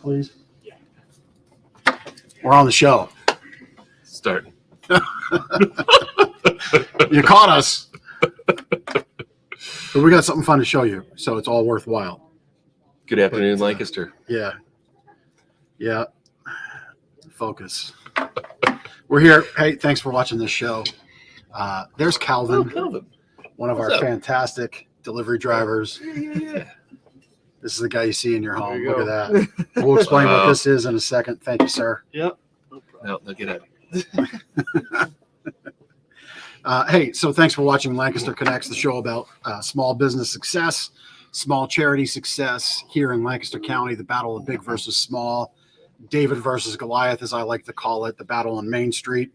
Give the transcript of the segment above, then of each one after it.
please? We're on the show. Starting. You caught us. But we got something fun to show you, so it's all worthwhile. Good afternoon, Lancaster. Yeah. Focus. We're here. Hey, thanks for watching this show. There's Calvin, Oh, Calvin. one of What's our up? fantastic delivery drivers. Yeah. This is the guy you see in your home. you Look at that. We'll explain what this is in a second. Thank you, sir. Yep. No, get out. Hey, so thanks for watching Lancaster Connects, the show about small business success, small charity success here in Lancaster County, the battle of big versus small, David versus Goliath, as I like to call it, the battle on Main Street.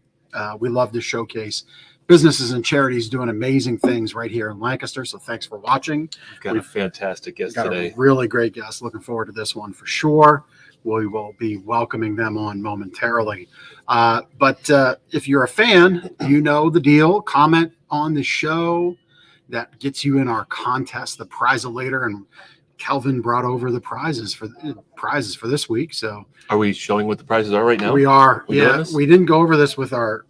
We love to showcase businesses and charities doing amazing things right here in Lancaster. So thanks for watching. We've got a fantastic guest Got today. a really great guest. Looking forward to this one for sure. We will be welcoming them on momentarily. But if you're a fan, you know the deal. Comment on the show. That gets you in our contest, the Prize-a-later, and Calvin brought over the prizes for this week. So Are we showing what the prizes are right now? we are. We doing Yeah, this? we didn't go over this with our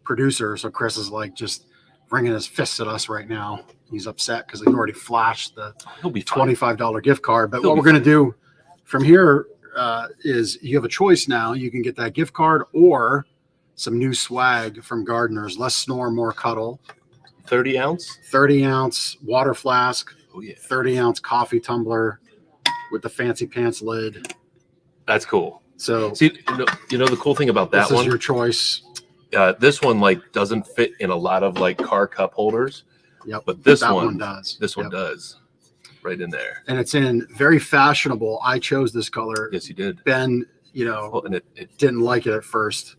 producer, so Chris is like just wringing his fists at us right now. He's upset because he's already flashed the He'll be fine. $25 gift card. But He'll what be we're going to do from here is you have a choice now. You can get that gift card or some new swag from Gardeners. Less snore, more cuddle. 30 ounce? 30-ounce water flask, Oh, yeah. 30-ounce coffee tumbler with the fancy pants lid. That's cool. So See, you know the cool thing about that this is one? your choice. This one doesn't fit in a lot of car cup holders, Yep. but this that one does. This one Yep. does. Right in there. And it's in very fashionable. I chose this color. Yes, you did. Ben, Well, and it didn't like it at first,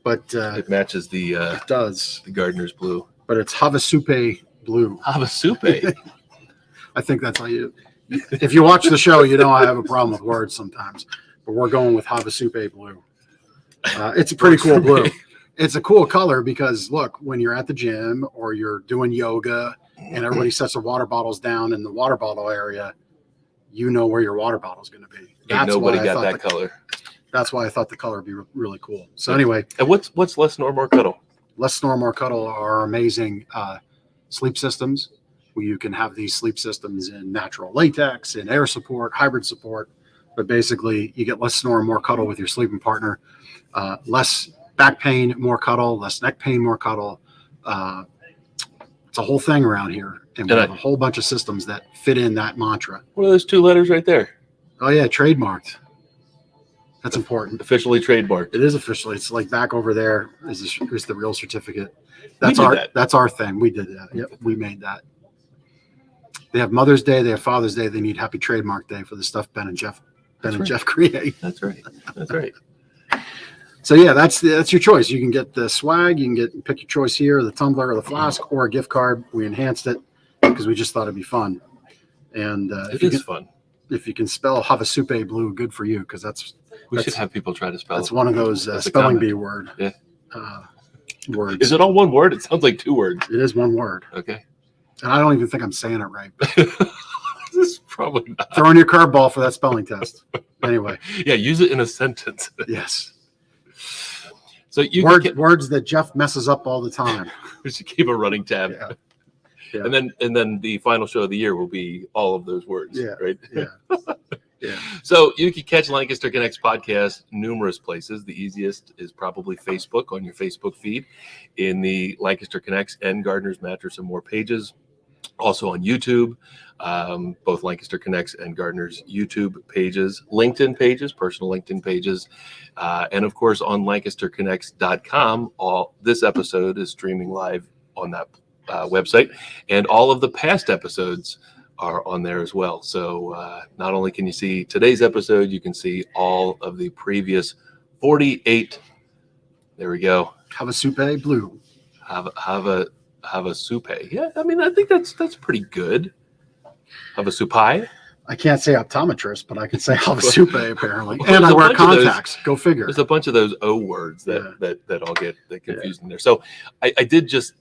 but it matches the it does. Gardener's blue. But it's Havasupe blue. Havasupe. I think that's how you. If you watch the show, you know I have a problem with words sometimes, but we're going with Havasupe blue. It's a pretty cool blue. It's a cool color because look, when you're at the gym or you're doing yoga and everybody sets their water bottles down in the water bottle area, you know where your water bottle is going to be. Ain't nobody why I got thought that color. That's why I thought the color would be really cool. So anyway, And what's less snore, more cuddle? Less Snore, More Cuddle are amazing sleep systems. Where you can have these sleep systems in natural latex, in air support, hybrid support. But basically, you get less snore, more cuddle with your sleeping partner. Less back pain, more cuddle. Less neck pain, more cuddle. It's a whole thing around here. And we have a whole bunch of systems that fit in that mantra. What are those two letters right there? Oh, yeah, trademarked. That's important. Officially trademarked. It is officially. It's like back over there is the real certificate. That's That's our thing. We did that. Yep, we made that. They have Mother's Day. They have Father's Day. They need Happy Trademark Day for the stuff Ben and Jeff create. That's right. That's right. So yeah, that's your choice. You can get the swag. You can pick your choice here, the tumbler or the flask or a gift card. We enhanced it because we just thought it'd be fun. And It is fun. If you can spell Havasupe blue, good for you because We should have people try to spell that's it. one of those That's a spelling comment. bee word. Yeah. Words. Is it all one word? It sounds like two words. It is one word. Okay. And I don't even think I'm saying it right. This is probably not. Throwing your curveball for that spelling test. Anyway, Yeah, use it in a sentence. yes. So you Words that Jeff messes up all the time. we should keep a running tab. Yeah. Yeah. And then the final show of the year will be all of those words. Yeah. Right. Yeah. Yeah. So you can catch Lancaster Connects podcast numerous places. The easiest is probably Facebook on your Facebook feed in the Lancaster Connects and Gardener's Mattress and More pages. Also on YouTube, both Lancaster Connects and Gardener's YouTube pages, LinkedIn pages, personal LinkedIn pages, and of course on LancasterConnects.com. This episode is streaming live on that website, and all of the past episodes are on there as well. So not only can you see today's episode, you can see all of the previous 48. There we go. Havasupe blue. Have a soupe. Yeah, I mean, I think that's pretty good. Have a soupai. I can't say optometrist, but I can say Havasupe apparently. And I There's a wear bunch of those. contacts. Go figure. There's a bunch of those O words that all get confused in there. So I did just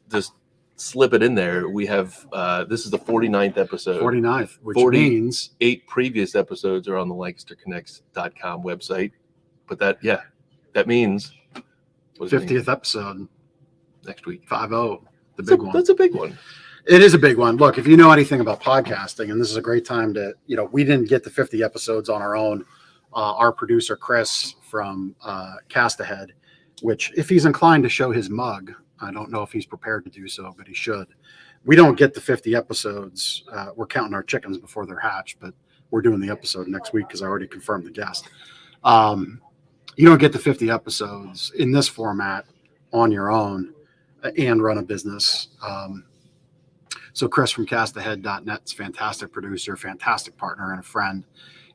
slip it in there. We have this is the 49th episode. 49th, which 48 means previous episodes are on the LancasterConnects.com website. But that means 50th episode next week. 50, the big one. That's a big one. It is a big one. Look, if you know anything about podcasting, and this is a great time to, we didn't get the 50 episodes on our own. Our producer, Chris from Cast Ahead, which if he's inclined to show his mug, I don't know if he's prepared to do so, but he should. We don't get the 50 episodes. We're counting our chickens before they're hatched, but we're doing the episode next week because I already confirmed the guest. You don't get the 50 episodes in this format on your own and run a business. So Chris from castahead.net is a fantastic producer, fantastic partner, and a friend,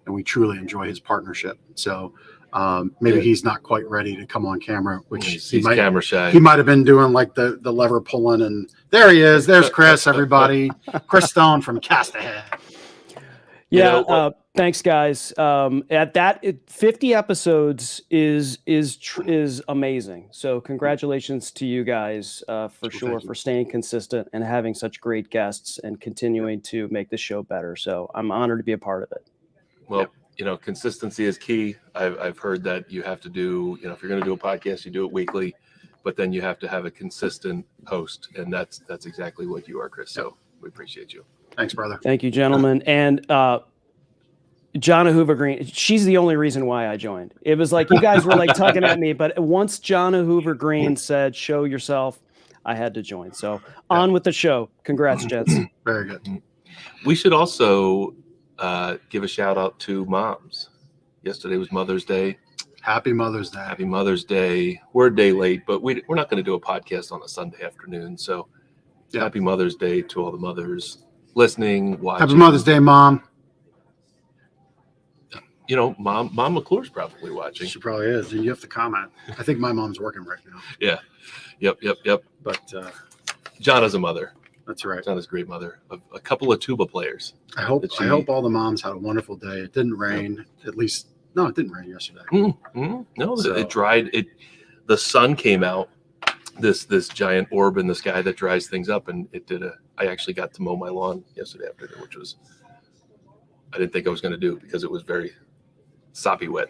and we truly enjoy his partnership. So maybe he's not quite ready to come on camera, which he's camera shy. He might have been doing like the lever pulling, and there he is. There's Chris, everybody. Chris Stone from Cast Ahead. Yeah, thanks, guys. At that, 50 episodes is amazing. So congratulations to you guys for sure for staying consistent and having such great guests and continuing to make the show better. So I'm honored to be a part of it. Well, consistency is key. I've heard that you have to do, if you're going to do a podcast, you do it weekly, but then you have to have a consistent host, and that's exactly what you are, Chris. So we appreciate you. Thanks, brother. Thank you, gentlemen. And Jonna Hoover Green, she's the only reason why I joined. It was like you guys were like tugging at me, but once Jonna Hoover Green said, show yourself, I had to join. So on with the show. Congrats, gents. Very good. We should also give a shout out to moms. Yesterday was Mother's Day. Happy Mother's Day. Happy Mother's Day. We're a day late, but we're not going to do a podcast on a Sunday afternoon. So happy Mother's Day to all the mothers listening, watching. Happy Mother's Day, Mom. Mom McClure's probably watching. She probably is. And you have to comment. I think my mom's working right now. Yeah. Yep. But Jonna's a mother. That's right. Jonna's a great mother. A couple of tuba players. I hope all the moms had a wonderful day. It didn't rain. At least, no, it didn't rain yesterday. Mm-hmm. No, it dried. The sun came out. This giant orb in the sky that dries things up, and I actually got to mow my lawn yesterday afternoon, which was I didn't think I was going to do because it was very soppy wet.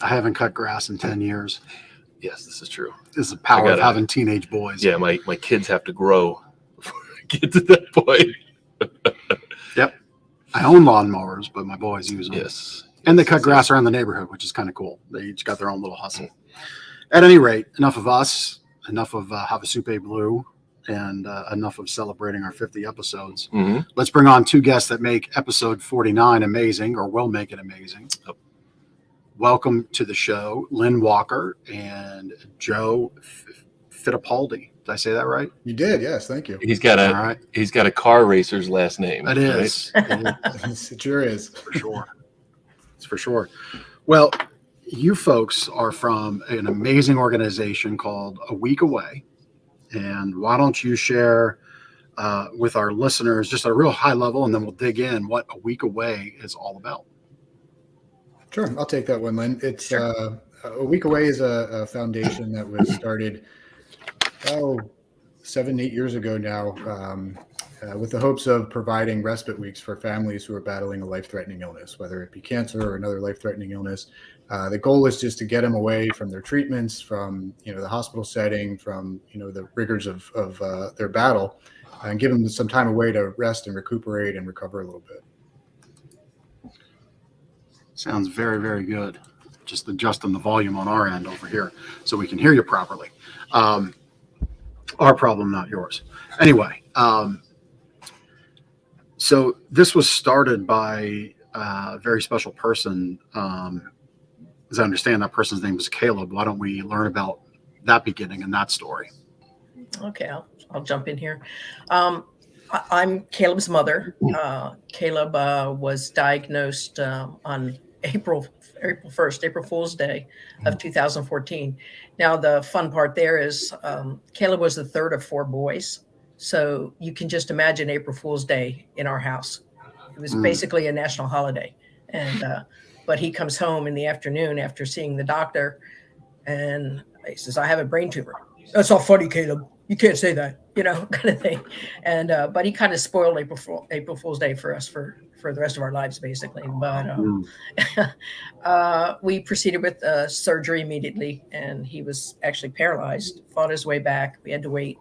I haven't cut grass in 10 years. Yes, this is true. This is the power of having teenage boys. Yeah, my kids have to grow before I get to that point. Yep. I own lawnmowers, but my boys use them. Yes. And they cut grass around the neighborhood, which is kind of cool. They each got their own little hustle. At any rate, enough of us, enough of Have a Soupe Blue, and enough of celebrating our 50 episodes. Mm-hmm. Let's bring on two guests that make episode 49 amazing, or will make it amazing. Yep. Welcome to the show, Lynn Walker and Joe Fittipaldi. Did I say that right? You did, yes. Thank you. He's got a car racer's last name. It is. Right? It sure is. For sure. It's for sure. Well, you folks are from an amazing organization called A Week Away. And why don't you share with our listeners just at a real high level, and then we'll dig in what A Week Away is all about. Sure. I'll take that one, Lynn. It's A Week Away is a foundation that was started 7-8 years ago now with the hopes of providing respite weeks for families who are battling a life-threatening illness, whether it be cancer or another life-threatening illness. The goal is just to get them away from their treatments, from the hospital setting, from the rigors of their battle, and give them some time away to rest and recuperate and recover a little bit. Sounds very, very good. Just adjusting the volume on our end over here so we can hear you properly. Our problem, not yours. Anyway, so this was started by a very special person. As I understand, that person's name was Caleb. Why don't we learn about that beginning and that story? Okay, I'll jump in here. I'm Caleb's mother. Caleb was diagnosed on April 1st, April Fool's Day of 2014. Now, the fun part there is Caleb was the third of 4 boys. So you can just imagine April Fool's Day in our house. It was basically a national holiday. And but he comes home in the afternoon after seeing the doctor, and he says, I have a brain tumor. That's not funny, Caleb. you can't say that, kind of thing. And but he kind of spoiled April Fool's Day for us for the rest of our lives, basically. But we proceeded with surgery immediately, and he was actually paralyzed, fought his way back. We had to wait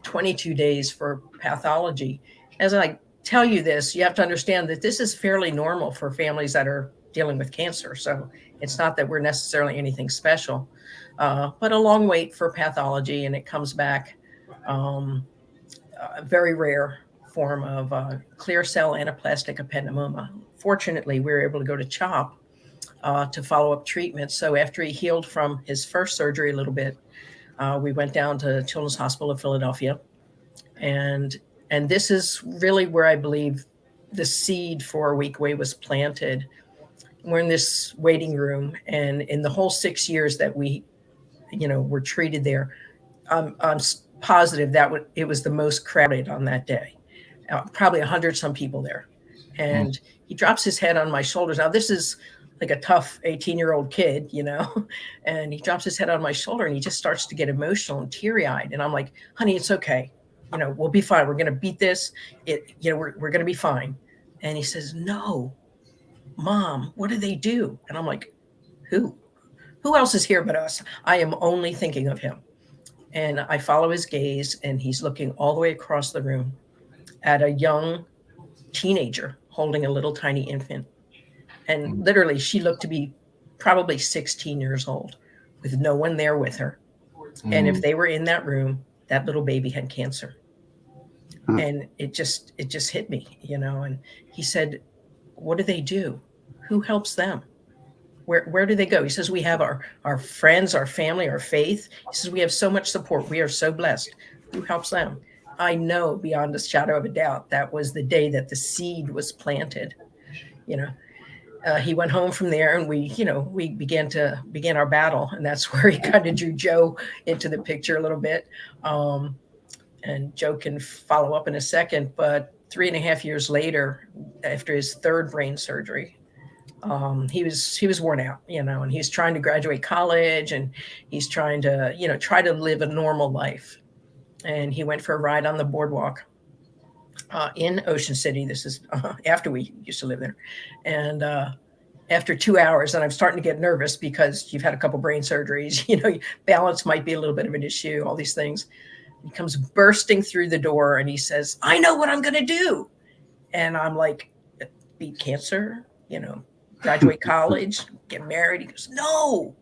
22 days for pathology. As I tell you this, you have to understand that this is fairly normal for families that are dealing with cancer. So it's not that we're necessarily anything special, but a long wait for pathology, and it comes back a very rare form of clear cell anaplastic ependymoma. Fortunately, we were able to go to CHOP to follow up treatment. So after he healed from his first surgery a little bit, we went down to Children's Hospital of Philadelphia, and this is really where I believe the seed for A Week Away was planted. We're in this waiting room, and in the whole 6 years that we, were treated there, I'm positive that it was the most crowded on that day. Probably 100 some people there. And he drops his head on my shoulders. Now, this is like a tough 18-year-old kid, and he drops his head on my shoulder, and he just starts to get emotional and teary-eyed. And I'm like, honey, it's okay. We'll be fine. We're going to beat this. We're going to be fine. And he says, no, Mom, what do they do? And I'm like, who else is here but us? I am only thinking of him. And I follow his gaze, and he's looking all the way across the room at a young teenager holding a little tiny infant. And literally, she looked to be probably 16 years old with no one there with her. And if they were in that room, that little baby had cancer. And it just hit me, and he said, what do they do? Who helps them? Where do they go? He says, we have our friends, our family, our faith. He says, we have so much support. We are so blessed. Who helps them? I know beyond a shadow of a doubt that was the day that the seed was planted. He went home from there, and we began our battle, and that's where he kind of drew Joe into the picture a little bit. And Joe can follow up in a second, but 3.5 years later, after his third brain surgery, he was worn out, and he's trying to graduate college, and he's trying to, try to live a normal life. And he went for a ride on the boardwalk in Ocean City. This is after we used to live there. And after 2 hours, and I'm starting to get nervous because you've had a couple brain surgeries, balance might be a little bit of an issue, all these things. He comes bursting through the door, and he says, I know what I'm going to do. And I'm like, beat cancer, graduate college, get married. He goes, no.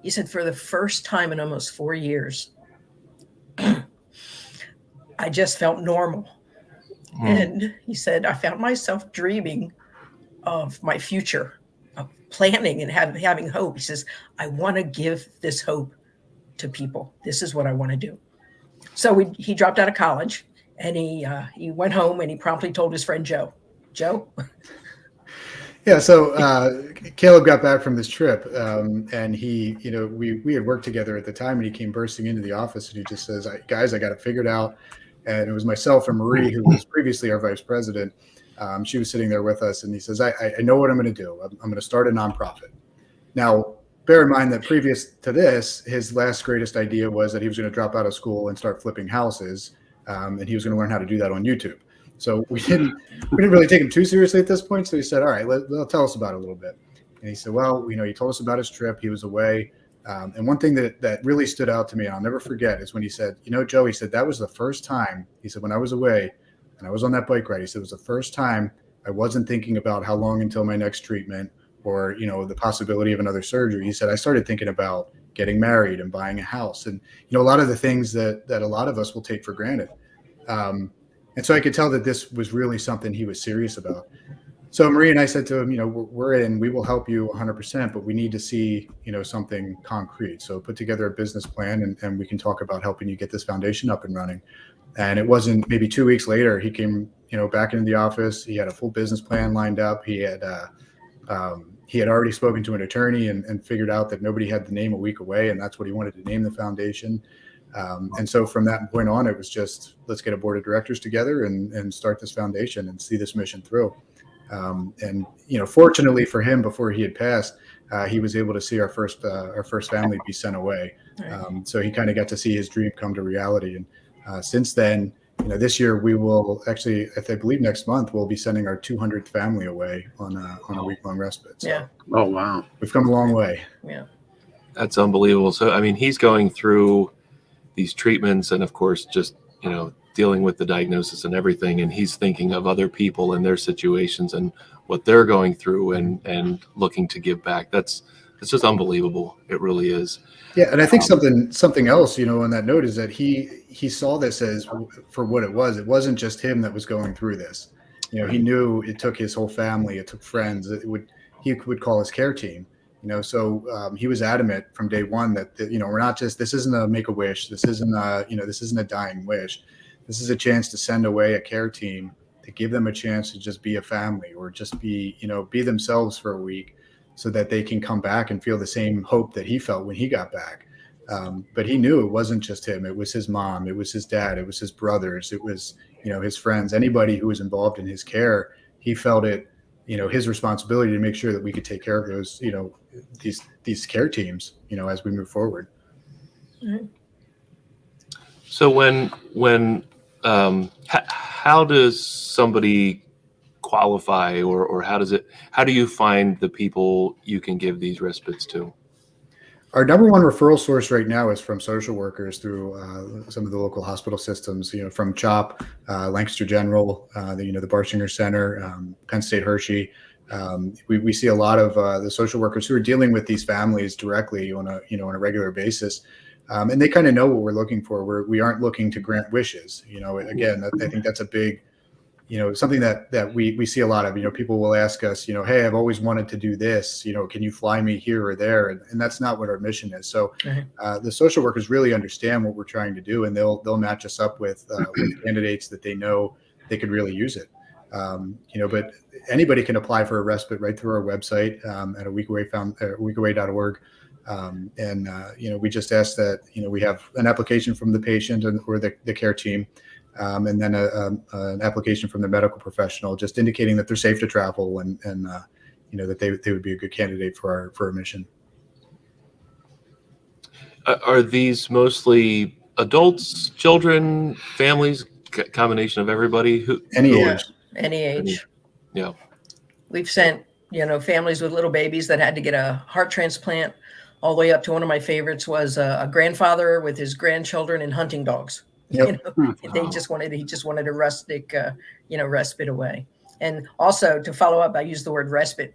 He said, for the first time in almost 4 years, I just felt normal. And he said, I found myself dreaming of my future, of planning and having hope. He says, I want to give this hope to people. This is what I want to do. So he dropped out of college, and he went home, and he promptly told his friend Joe. Yeah. So Caleb got back from this trip, and he, we had worked together at the time, and he came bursting into the office, and he just says, guys, I got it figured out. And it was myself and Marie, who was previously our vice president. She was sitting there with us, and he says, I know what I'm going to do. I'm going to start a nonprofit. Now, bear in mind that previous to this, his last greatest idea was that he was going to drop out of school and start flipping houses, and he was going to learn how to do that on YouTube. So we didn't really take him too seriously at this point. So he said, all right, tell us about it a little bit. And he said, well, he told us about his trip. He was away. And one thing that really stood out to me, and I'll never forget, is when he said, Joe, he said, that was the first time, he said, when I was away and I was on that bike ride, he said, it was the first time I wasn't thinking about how long until my next treatment or, the possibility of another surgery. He said, I started thinking about getting married and buying a house. And, a lot of the things that a lot of us will take for granted. And so I could tell that this was really something he was serious about. So Marie and I said to him, we're in, we will help you 100%, but we need to see, something concrete. So put together a business plan, and we can talk about helping you get this foundation up and running. And it wasn't maybe 2 weeks later, he came, back into the office. He had a full business plan lined up. He had already spoken to an attorney and figured out that nobody had the name A Week Away, and that's what he wanted to name the foundation. And so from that point on, it was just, let's get a board of directors together and start this foundation and see this mission through. And fortunately for him, before he had passed, he was able to see our first family be sent away. So he kind of got to see his dream come to reality. And Since then, this year we will actually, I believe next month, we'll be sending our 200th family away on a week-long respite. So Yeah. Oh, wow. we've come a long way. Yeah. That's unbelievable. So, I mean, he's going through these treatments and, of course, just, dealing with the diagnosis and everything. And he's thinking of other people and their situations and what they're going through and looking to give back. It's just unbelievable. It really is. Yeah. And I think something else, on that note is that he saw this as for what it was. It wasn't just him that was going through this. He knew it took his whole family, it took friends. He would call his care team. So he was adamant from day one that we're not just, this isn't a make-a-wish. This isn't this isn't a dying wish. This is a chance to send away a care team to give them a chance to just be a family or just be themselves for a week so that they can come back and feel the same hope that he felt when he got back. But he knew it wasn't just him. It was his mom. It was his dad. It was his brothers. It was, his friends, anybody who was involved in his care. He felt it, his responsibility to make sure that we could take care of those, these care teams, as we move forward. Mm-hmm. So how does somebody qualify or how do you find the people you can give these respites to? Our number one referral source right now is from social workers through some of the local hospital systems, from CHOP, Lancaster General, the Barshinger Center, Penn State Hershey. We see a lot of the social workers who are dealing with these families directly on a regular basis. And they kind of know what we're looking for. We aren't looking to grant wishes. Again, I think that's a big, something that we see a lot of. People will ask us, hey, I've always wanted to do this. Can you fly me here or there? And that's not what our mission is. So the social workers really understand what we're trying to do, and they'll match us up with candidates that they know they could really use it. But anybody can apply for a respite right through our website at weekaway.org. We just ask that, we have an application from the patient or the care team, and then an application from the medical professional, just indicating that they're safe to travel and that they would be a good candidate for our mission. Are these mostly adults, children, families, combination of everybody? Any age. Any age. Yeah. We've sent, families with little babies that had to get a heart transplant, all the way up to one of my favorites was a grandfather with his grandchildren and hunting dogs. Yep. He just wanted a rustic, respite away. And also to follow up, I used the word respite.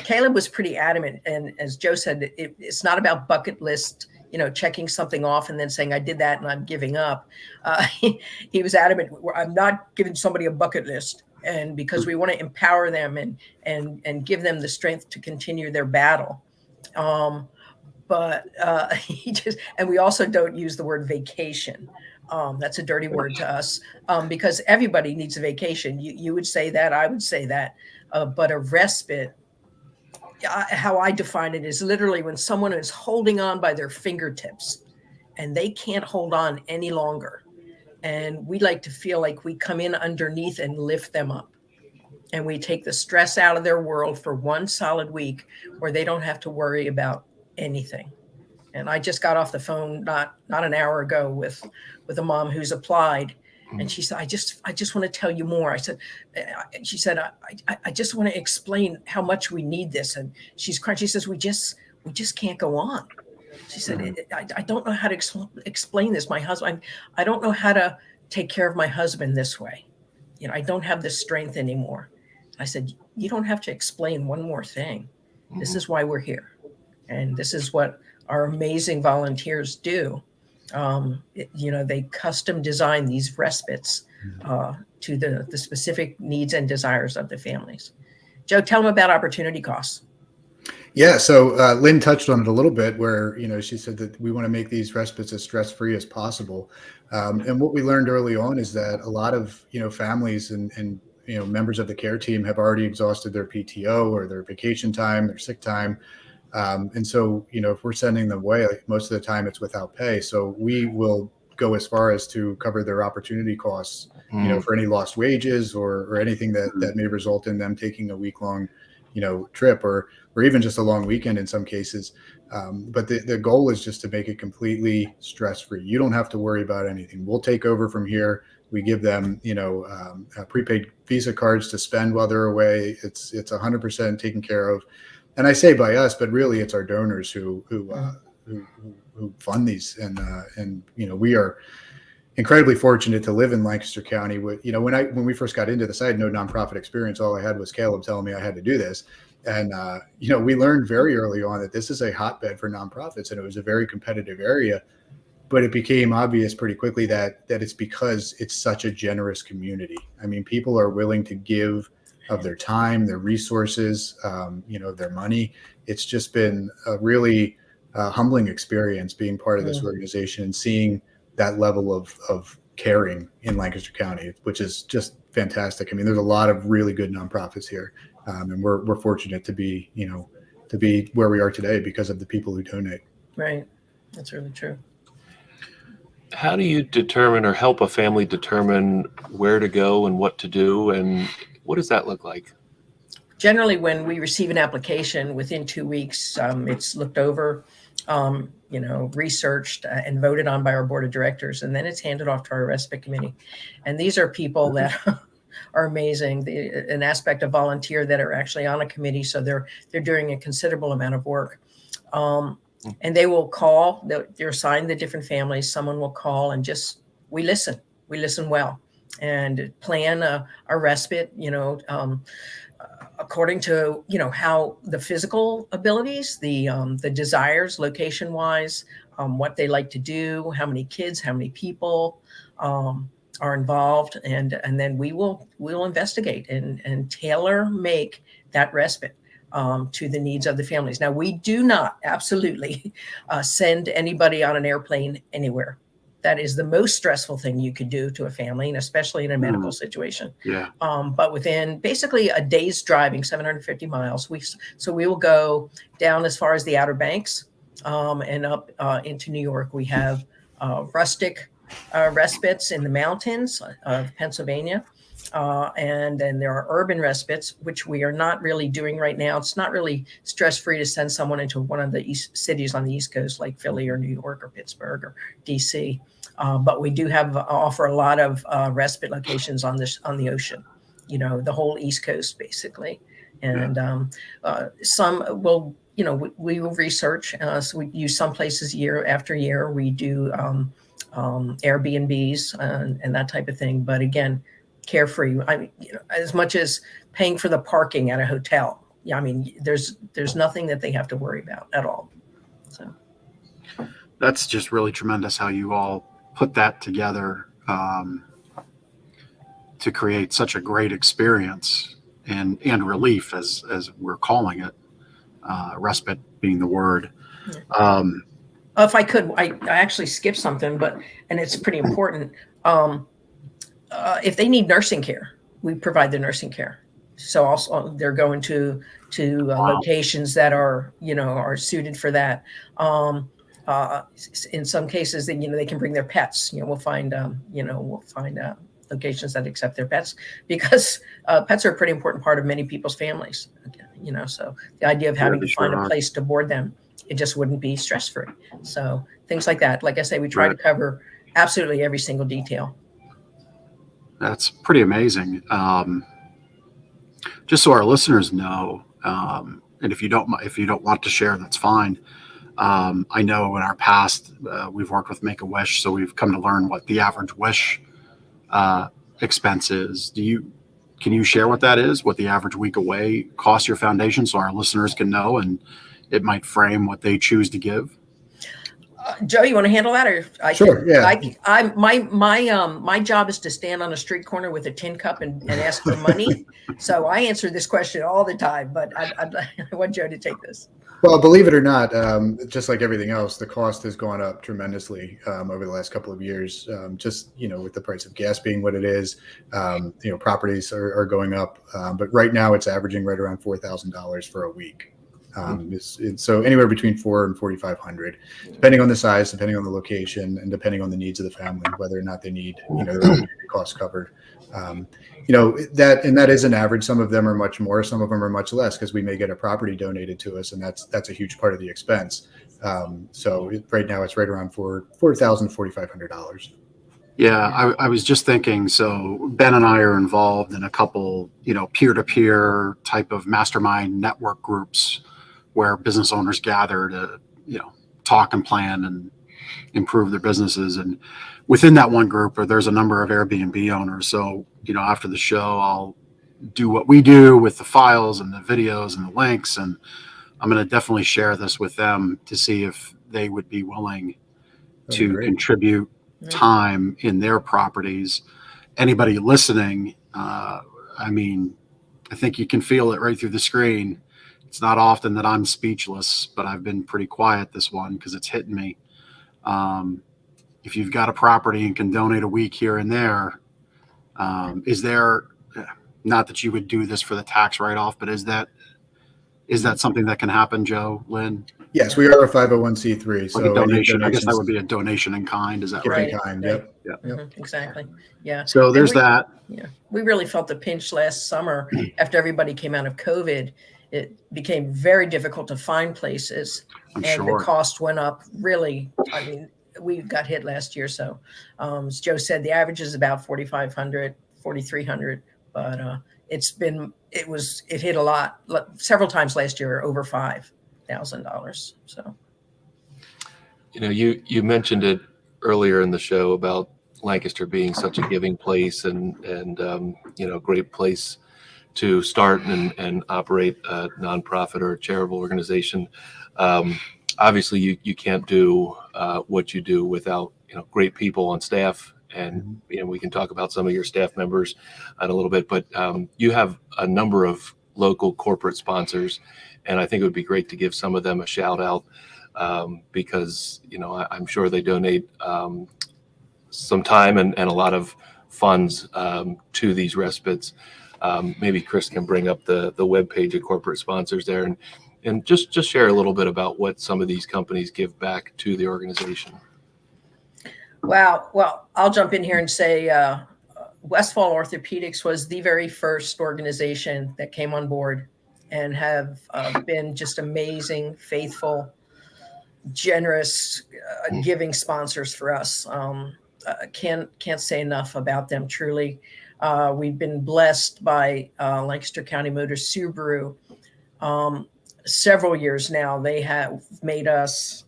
Caleb was pretty adamant. And as Joe said, it's not about bucket list, checking something off and then saying, I did that and I'm giving up. He was adamant. I'm not giving somebody a bucket list. And because we want to empower them and give them the strength to continue their battle. But we also don't use the word vacation. That's a dirty word to us, because everybody needs a vacation. You would say that, I would say that, but a respite, how I define it is literally when someone is holding on by their fingertips and they can't hold on any longer. And we like to feel like we come in underneath and lift them up. And we take the stress out of their world for one solid week where they don't have to worry about anything. And I just got off the phone not an hour ago with a mom who's applied, and she said, I just want to tell you more. She said, I just want to explain how much we need this. And she's crying. She says, we just can't go on. She said, I don't know how to explain this. My husband, I don't know how to take care of my husband this way. I don't have the strength anymore. I said, you don't have to explain one more thing. This is why we're here. And this is what our amazing volunteers do. They custom design these respites to the specific needs and desires of the families. Joe, tell them about opportunity costs. Yeah, so Lynn touched on it a little bit where, she said that we want to make these respites as stress-free as possible. And what we learned early on is that a lot of, families and members of the care team have already exhausted their PTO or their vacation time, their sick time. And so, if we're sending them away, most of the time it's without pay. So we will go as far as to cover their opportunity costs, for any lost wages or anything that may result in them taking a week-long trip, or even just a long weekend in some cases. But the goal is just to make it completely stress-free. You don't have to worry about anything. We'll take over from here. We give them, prepaid Visa cards to spend while they're away. It's 100% taken care of. And I say by us, but really it's our donors who fund these. And we are incredibly fortunate to live in Lancaster County. When we first got into this, I had no nonprofit experience. All I had was Caleb telling me I had to do this. And, we learned very early on that this is a hotbed for nonprofits, and it was a very competitive area. But it became obvious pretty quickly that it's because it's such a generous community. I mean, people are willing to give of their time, their resources, their money. It's just been a really humbling experience being part of this organization and seeing that level of caring in Lancaster County, which is just fantastic. I mean, there's a lot of really good nonprofits here, and we're fortunate to be where we are today because of the people who donate. Right, that's really true. How do you determine or help a family determine where to go and what to do, and what does that look like? Generally, when we receive an application, within 2 weeks, it's looked over, researched and voted on by our board of directors, and then it's handed off to our respite committee. And these are people that are amazing. An aspect of volunteer that are actually on a committee, so they're doing a considerable amount of work. And they will call. They're assigned the different families. Someone will call, and we listen. We listen well, and plan a respite. According to how the physical abilities, the desires, location wise, what they like to do, how many kids, how many people are involved, and then we'll investigate and tailor make that respite to the needs of the families. Now, we do not absolutely send anybody on an airplane anywhere. That is the most stressful thing you could do to a family, and especially in a medical situation. Yeah. But within basically a day's driving, 750 miles, we will go down as far as the Outer Banks and up into New York. We have rustic respites in the mountains of Pennsylvania. And then there are urban respites, which we are not really doing right now. It's not really stress-free to send someone into one of the cities on the East Coast, like Philly or New York or Pittsburgh or DC. But we do offer a lot of respite locations on the ocean, the whole East Coast basically. And some will, we will research. So we use some places year after year. We do Airbnbs and that type of thing. But again, carefree. I mean, as much as paying for the parking at a hotel. Yeah, I mean, there's nothing that they have to worry about at all. So that's just really tremendous how you all put that together to create such a great experience and relief, as we're calling it, respite being the word. If I could, I actually skipped something, and it's pretty important. If they need nursing care, we provide the nursing care. So also they're going to locations that are suited for that. In some cases, they can bring their pets. We'll find locations that accept their pets, because pets are a pretty important part of many people's families. So the idea of having to find a place to board them, it just wouldn't be stress-free. So things like that. Like I say, we try to cover absolutely every single detail. That's pretty amazing. Just so our listeners know, and if you don't want to share, that's fine. I know in our past we've worked with Make-A-Wish, so we've come to learn what the average wish expense is. Can you share what that is? What the average week away costs your foundation, so our listeners can know, and it might frame what they choose to give? Joe, you want to handle that, or Sure? Yeah. My job is to stand on a street corner with a tin cup and ask for money. So I answer this question all the time, but I want Joe to take this. Well, believe it or not, just like everything else, the cost has gone up tremendously over the last couple of years. Just with the price of gas being what it is, properties are going up. But right now, it's averaging right around $4,000 for a week. So anywhere between $400 and $4,500, depending on the size, depending on the location, and depending on the needs of the family, whether or not they need, their costs covered. That is an average. Some of them are much more, some of them are much less, because we may get a property donated to us, and that's a huge part of the expense. Right now it's right around $4,000, $4,500. Yeah, I was just thinking, so Ben and I are involved in a couple, peer-to-peer type of mastermind network groups where business owners gather to, talk and plan and improve their businesses. And within that one group, there's a number of Airbnb owners. So, after the show, I'll do what we do with the files and the videos and the links. And I'm going to definitely share this with them to see if they would be willing to contribute time in their properties. Anybody listening, I think you can feel it right through the screen. It's not often that I'm speechless, but I've been pretty quiet this one because it's hitting me. If you've got a property and can donate a week here and there, is there, not that you would do this for the tax write-off, but is that something that can happen, Joe, Lynn? Yes, we are a 501c3. Like a donation. I guess that would be a donation in kind. Is that right? In kind. Yep. Exactly. Yeah. So there's that. Yeah. We really felt the pinch last summer after everybody came out of COVID. It became very difficult to find places, I'm and sure the cost went up really. We got hit last year. So as Joe said, the average is about $4,500, $4,300, but it hit a lot, several times last year, over $5,000. So, you mentioned it earlier in the show about Lancaster being such a giving place and great place to start and operate a nonprofit or a charitable organization. Obviously, you can't do what you do without great people on staff, and we can talk about some of your staff members in a little bit. But you have a number of local corporate sponsors, and I think it would be great to give some of them a shout out because I'm sure they donate some time and a lot of funds to these respites. Maybe Chris can bring up the webpage of corporate sponsors there and just share a little bit about what some of these companies give back to the organization. Wow. Well, I'll jump in here and say Westfall Orthopedics was the very first organization that came on board and have been just amazing, faithful, generous, giving sponsors for us. Can't say enough about them, truly. We've been blessed by Lancaster County Motors Subaru. Several years now, they have made us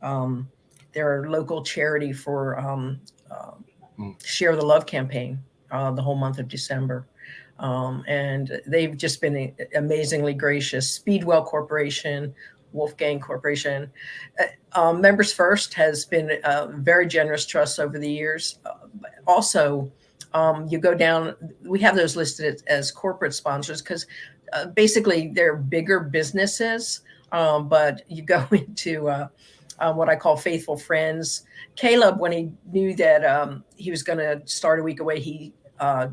their local charity for Share the Love campaign the whole month of December. And they've just been amazingly gracious. Speedwell Corporation, Wolfgang Corporation. Members First has been very generous to us over the years. Also, you go down, we have those listed as corporate sponsors because basically they're bigger businesses, but you go into what I call faithful friends. Caleb, when he knew that he was going to start a week away, he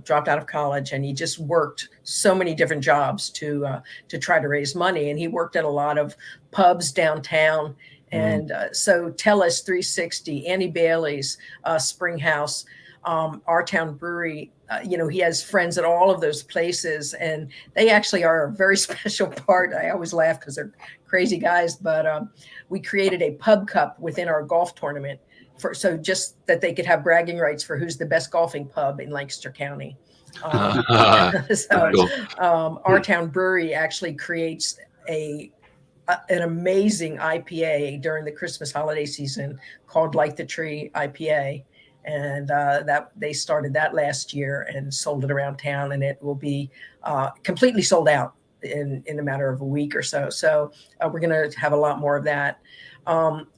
dropped out of college and he just worked so many different jobs to try to raise money. And he worked at a lot of pubs downtown. And so Tellus 360, Annie Bailey's, Springhouse, Our Town Brewery, he has friends at all of those places, and they actually are a very special part. I always laugh because they're crazy guys, but we created a pub cup within our golf tournament so just that they could have bragging rights for who's the best golfing pub in Lancaster County. Our Town Brewery actually creates an amazing IPA during the Christmas holiday season called Light the Tree IPA. And that they started that last year and sold it around town, and it will be completely sold out in a matter of a week or so. So we're going to have a lot more of that.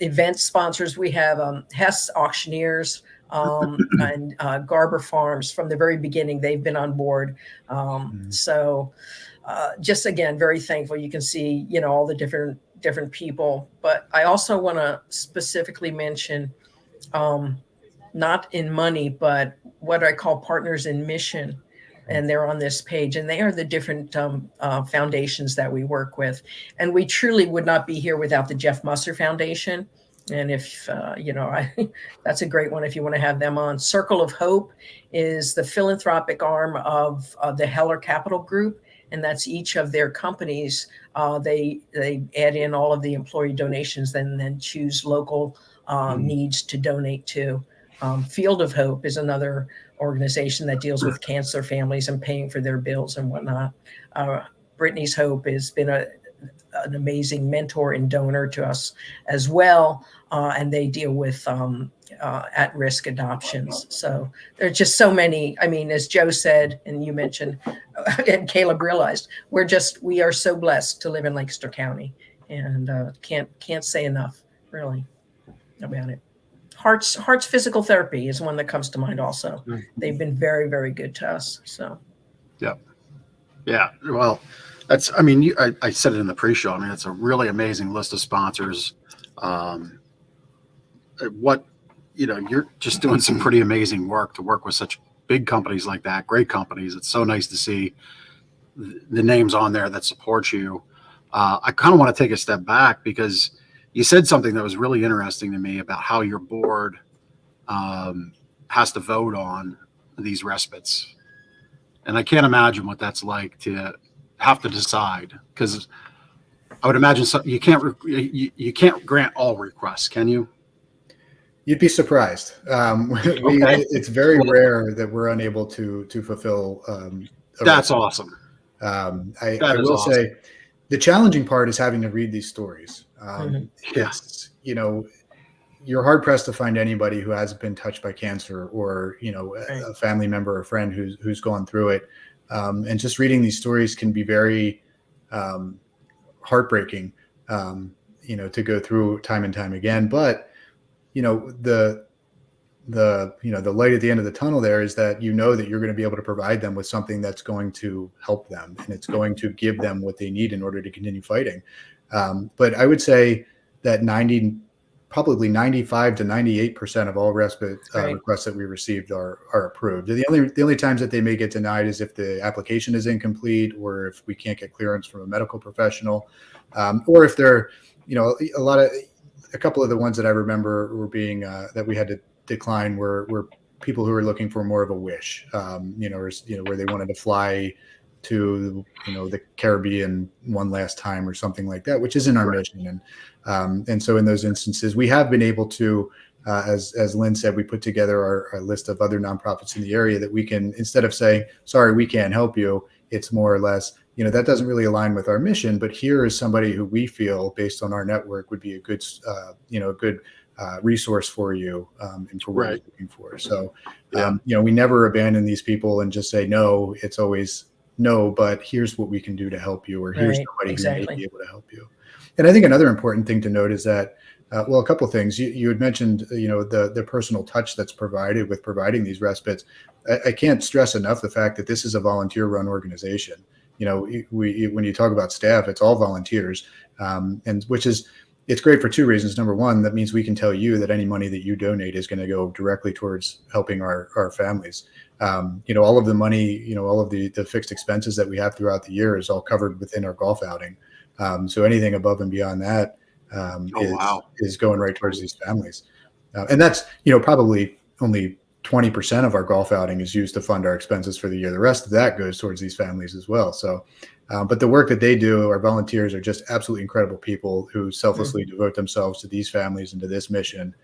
Event sponsors, we have Hess Auctioneers and Garber Farms. From the very beginning, they've been on board. So just again, very thankful. You can see, all the different people. But I also want to specifically mention not in money, but what I call partners in mission. and they're on this page, and they are the different foundations that we work with. And we truly would not be here without the Jeff Musser Foundation. And if, that's a great one if you want to have them on. Circle of Hope is the philanthropic arm of the Heller Capital Group, and that's each of their companies. They add in all of the employee donations, then choose local needs to donate to. Field of Hope is another organization that deals with cancer families and paying for their bills and whatnot. Brittany's Hope has been an amazing mentor and donor to us as well. And they deal with at-risk adoptions. So there's just so many. I mean, as Joe said, and you mentioned, and Caleb realized, we are so blessed to live in Lancaster County, and can't say enough really about it. Hearts Physical Therapy is one that comes to mind also. They've been very, very good to us. So. Yeah. Well, I said it in the pre-show. I mean, it's a really amazing list of sponsors. You're just doing some pretty amazing work to work with such big companies like that, great companies. It's so nice to see the names on there that support you. I kind of want to take a step back because you said something that was really interesting to me about how your board has to vote on these respites. And I can't imagine what that's like to have to decide, because I would imagine you can't grant all requests, can you? You'd be surprised. It's very rare that we're unable to fulfill. That's awesome. I will say the challenging part is having to read these stories. Yes, you're hard pressed to find anybody who hasn't been touched by cancer, or a family member or friend who's gone through it. And just reading these stories can be very heartbreaking, to go through time and time again. But the light at the end of the tunnel there is that that you're going to be able to provide them with something that's going to help them, and it's going to give them what they need in order to continue fighting. But I would say that probably 95 to 98% of all respite requests that we received are approved. The only times that they may get denied is if the application is incomplete, or if we can't get clearance from a medical professional, or if they're, a couple of the ones that I remember were being that we had to decline were people who were looking for more of a wish, where they wanted to fly to the Caribbean one last time or something like that, which isn't our mission. And so in those instances, we have been able to, as Lynn said, we put together our list of other nonprofits in the area that we can, instead of saying, sorry, we can't help you, it's more or less, that doesn't really align with our mission, but here is somebody who we feel, based on our network, would be a good resource for you, and for what you're looking for. So, we never abandon these people and just say no. It's always no, but here's what we can do to help you, or here's somebody who may be able to help you. And I think another important thing to note is that, a couple of things. You had mentioned, the personal touch that's provided with providing these respites. I can't stress enough the fact that this is a volunteer-run organization. When you talk about staff, it's all volunteers, and it's great for two reasons. Number one, that means we can tell you that any money that you donate is going to go directly towards helping our families. All of the money, all of the fixed expenses that we have throughout the year is all covered within our golf outing. So anything above and beyond that is going right towards these families. And that's, probably only 20% of our golf outing is used to fund our expenses for the year. The rest of that goes towards these families as well. So, but the work that they do, our volunteers are just absolutely incredible people who selflessly devote themselves to these families and to this mission,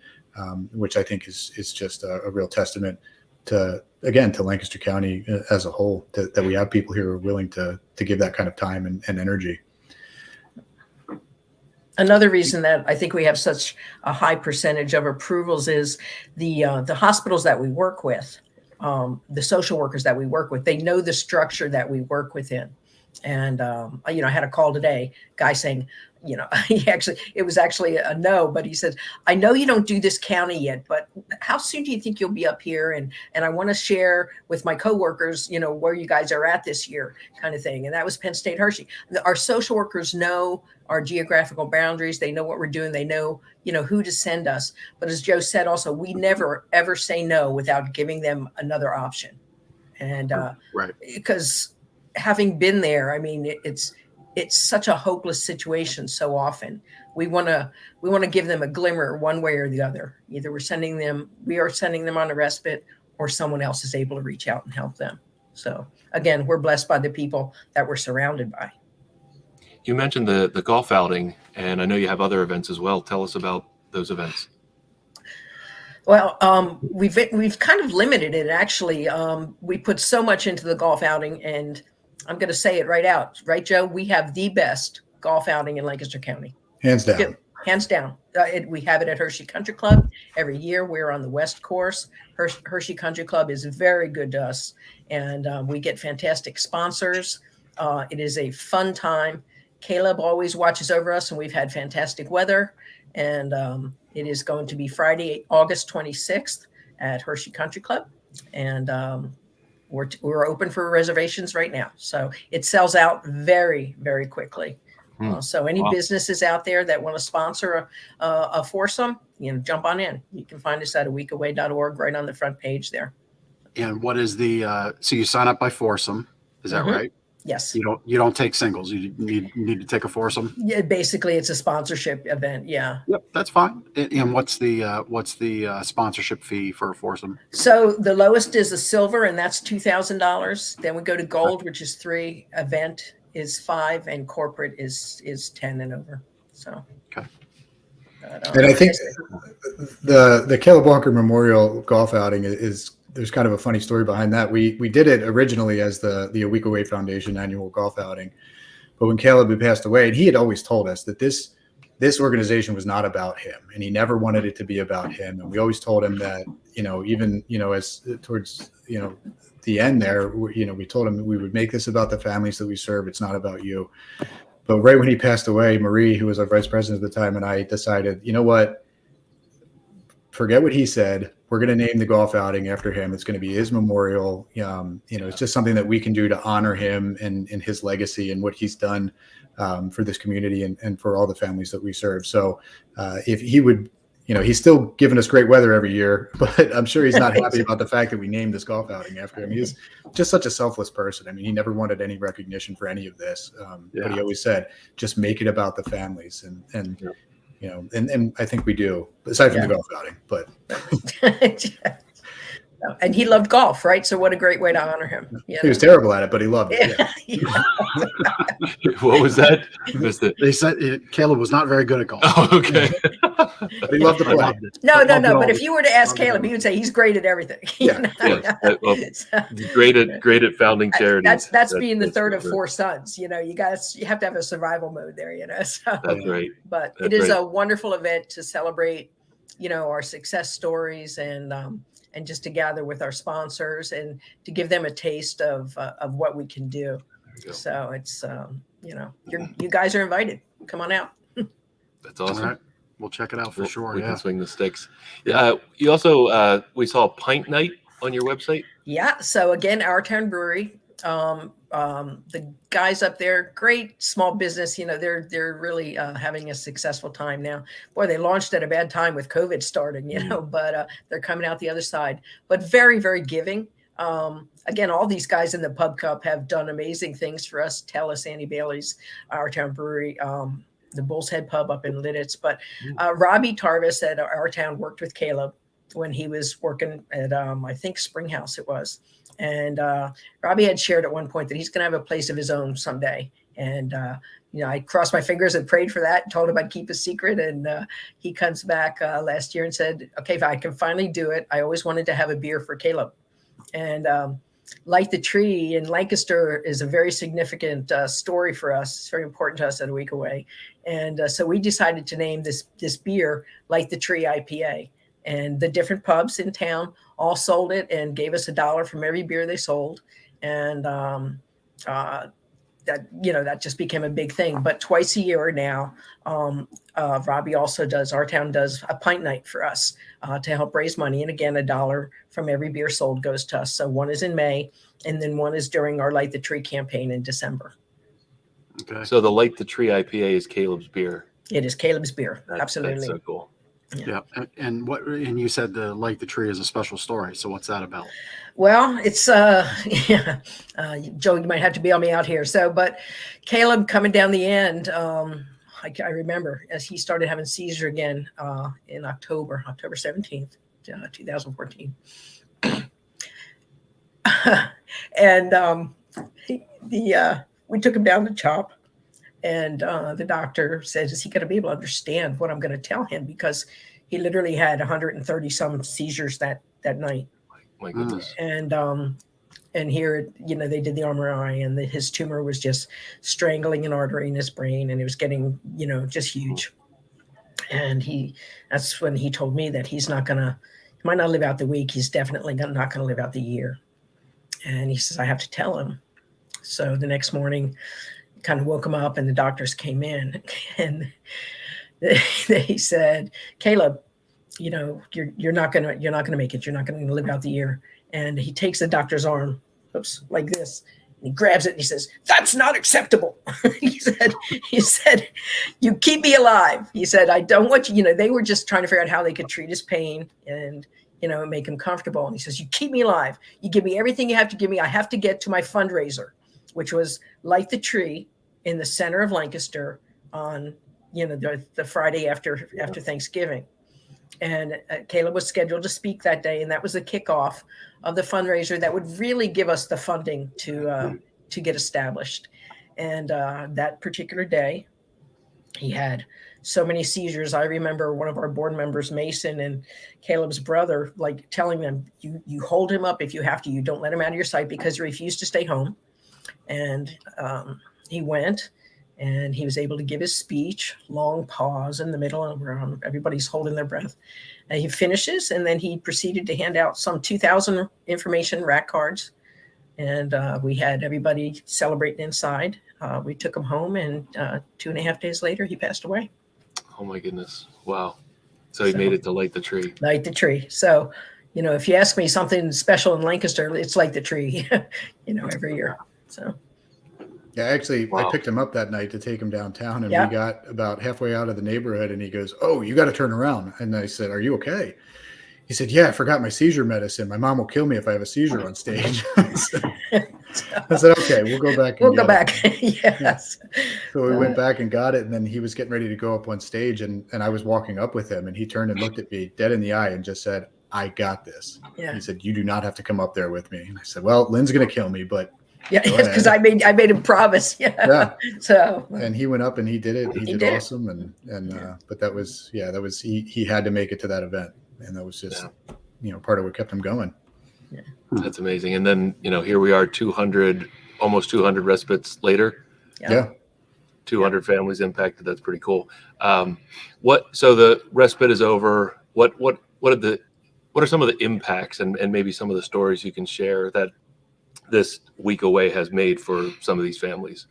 which I think is just a real testament to Lancaster County as a whole, that we have people here who are willing to give that kind of time and energy. Another reason that I think we have such a high percentage of approvals is the hospitals that we work with, the social workers that we work with. They know the structure that we work within. And, I had a call today, guy saying, it was actually a no, but he said, I know you don't do this county yet, but how soon do you think you'll be up here? And I want to share with my coworkers, where you guys are at this year, kind of thing. And that was Penn State Hershey. Our social workers know our geographical boundaries. They know what we're doing. They know, who to send us. But as Joe said, also, we never, ever say no without giving them another option. And Right. because having been there, I mean, it's such a hopeless situation. So often we want to give them a glimmer one way or the other. Either we are sending them on a respite, or someone else is able to reach out and help them. So again, we're blessed by the people that we're surrounded by. You mentioned the golf outing, and I know you have other events as well. Tell us about those events. Well, we've kind of limited it, actually. We put so much into the golf outing, and I'm going to say it right out, right, Joe? We have the best golf outing in Lancaster County. Hands down. Hands down. We have it at Hershey Country Club every year. We're on the West Course. Hershey Country Club is very good to us, and we get fantastic sponsors. It is a fun time. Caleb always watches over us, and we've had fantastic weather. And it is going to be Friday, August 26th at Hershey Country Club. And we're open for reservations right now. So it sells out very, very quickly. So any businesses out there that want to sponsor a foursome, jump on in. You can find us at aweekaway.org right on the front page there. And what is so you sign up by foursome, is that right? Yes. You don't take singles. You need to take a foursome. Yeah, basically it's a sponsorship event. Yeah. Yep, that's fine. And what's the sponsorship fee for a foursome? So the lowest is a silver, and that's $2,000. Then we go to gold, which is 3. Event is 5, and corporate is 10 and over. So. Okay. And I think the Caleb Walker Memorial Golf Outing there's kind of a funny story behind that. We did it originally as the A Week Away Foundation annual golf outing, but when Caleb had passed away, and he had always told us that this organization was not about him, and he never wanted it to be about him. And we always told him that, even as towards the end there, we told him we would make this about the families that we serve. It's not about you. But right when he passed away, Marie, who was our vice president at the time, and I decided, you know what? Forget what he said. We're going to name the golf outing after him. It's going to be his memorial. It's just something that we can do to honor him and his legacy and what he's done for this community and for all the families that we serve. So if he would, he's still giving us great weather every year, but I'm sure he's not happy about the fact that we named this golf outing after him. He's just such a selfless person. I mean, he never wanted any recognition for any of this, but he always said, just make it about the families. And I think we do, aside from the golf outing, but. And he loved golf, right? So what a great way to honor him. He was terrible at it, but he loved it. Yeah. What was that? Missed it. They said Caleb was not very good at golf. Oh, okay. But he loved to play. No. But if you were to ask Caleb, he would say he's great at everything. Great at founding charities. That's being the third of 4 sons. You have to have a survival mode there. So, that's right. But it is a wonderful event to celebrate, our success stories and just to gather with our sponsors and to give them a taste of what we can do. So it's, you guys are invited. Come on out. That's awesome. All right. We'll check it out for sure. We can swing the sticks. You also, we saw a pint night on your website. Yeah. So again, Our Town Brewery, the guys up there, great small business, they're really having a successful time now. Boy, they launched at a bad time with COVID starting, but they're coming out the other side, but very, very giving. Again, all these guys in the Pub Cup have done amazing things for us. Tellus, Annie Bailey's, Our Town Brewery, the Bull's Head Pub up in Lidditz. But Robbie Tarvis at Our Town worked with Caleb when he was working at, I think, Springhouse it was. And Robbie had shared at one point that he's going to have a place of his own someday. And, I crossed my fingers and prayed for that, told him I'd keep a secret. And he comes back last year and said, okay, if I can finally do it, I always wanted to have a beer for Caleb. And Light the Tree in Lancaster is a very significant story for us. It's very important to us at A Week Away. And so we decided to name this beer Light the Tree IPA. And the different pubs in town all sold it and gave us $1 from every beer they sold. And that just became a big thing. But twice a year now, Robbie also Our Town does a pint night for us to help raise money. And again, $1 from every beer sold goes to us. So one is in May, and then one is during our Light the Tree campaign in December. Okay. So the Light the Tree IPA is Caleb's beer. It is Caleb's beer. Absolutely. That's so cool. Yeah. And you said the Light the Tree is a special story. So what's that about? Well, it's yeah, Joe, you might have to bail me out here. So, but Caleb coming down the end, I remember as he started having seizure again in October 17th, 2014. And we took him down to CHOP, and the doctor says, is he going to be able to understand what I'm going to tell him? Because he literally had 130 some seizures that night. My goodness. And here, they did the MRI, and his tumor was just strangling an artery in his brain, and it was getting, just huge. And that's when he told me that he might not live out the week. He's definitely not going to live out the year. And he says, I have to tell him. So the next morning, kind of woke him up, and the doctors came in, and they said, Caleb, you're not gonna make it. You're not gonna live out the year. And he takes the doctor's arm, like this. And he grabs it and he says, that's not acceptable. he said, you keep me alive. He said, I don't want you, they were just trying to figure out how they could treat his pain and, make him comfortable. And he says, you keep me alive. You give me everything you have to give me. I have to get to my fundraiser, which was Light the Tree in the center of Lancaster on, the Friday after Thanksgiving. And Caleb was scheduled to speak that day, and that was the kickoff of the fundraiser that would really give us the funding to get established. And that particular day, he had so many seizures. I remember one of our board members, Mason, and Caleb's brother, like telling them, you hold him up if you have to. You don't let him out of your sight, because he refused to stay home. And he went. And he was able to give his speech, long pause in the middle, and everybody's holding their breath. And he finishes, and then he proceeded to hand out some 2,000 information rack cards. And we had everybody celebrating inside. We took him home, and 2.5 days later, he passed away. Oh, my goodness. Wow. So he made it to Light the Tree. Light the Tree. So, if you ask me something special in Lancaster, it's Light the Tree, every year. So. Yeah, actually, Wow. I picked him up that night to take him downtown, and we got about halfway out of the neighborhood, and he goes, "Oh, you got to turn around." And I said, "Are you okay?" He said, "Yeah, I forgot my seizure medicine. My mom will kill me if I have a seizure on stage." I said, "Okay, we'll go back. We'll go back." Yes. So we went back and got it, and then he was getting ready to go up on stage, and I was walking up with him, and he turned and looked at me dead in the eye and just said, "I got this." Yeah. He said, "You do not have to come up there with me." And I said, "Well, Lynn's going to kill me, but." Yeah, because I made him promise. Yeah. So. And he went up and he did it. He did awesome. And but that was he had to make it to that event, and that was just part of what kept him going. Yeah. That's amazing. And then here we are, almost 200 respites later. Yeah. 200 families impacted. That's pretty cool. So the respite is over. What are some of the impacts and maybe some of the stories you can share that this week away has made for some of these families?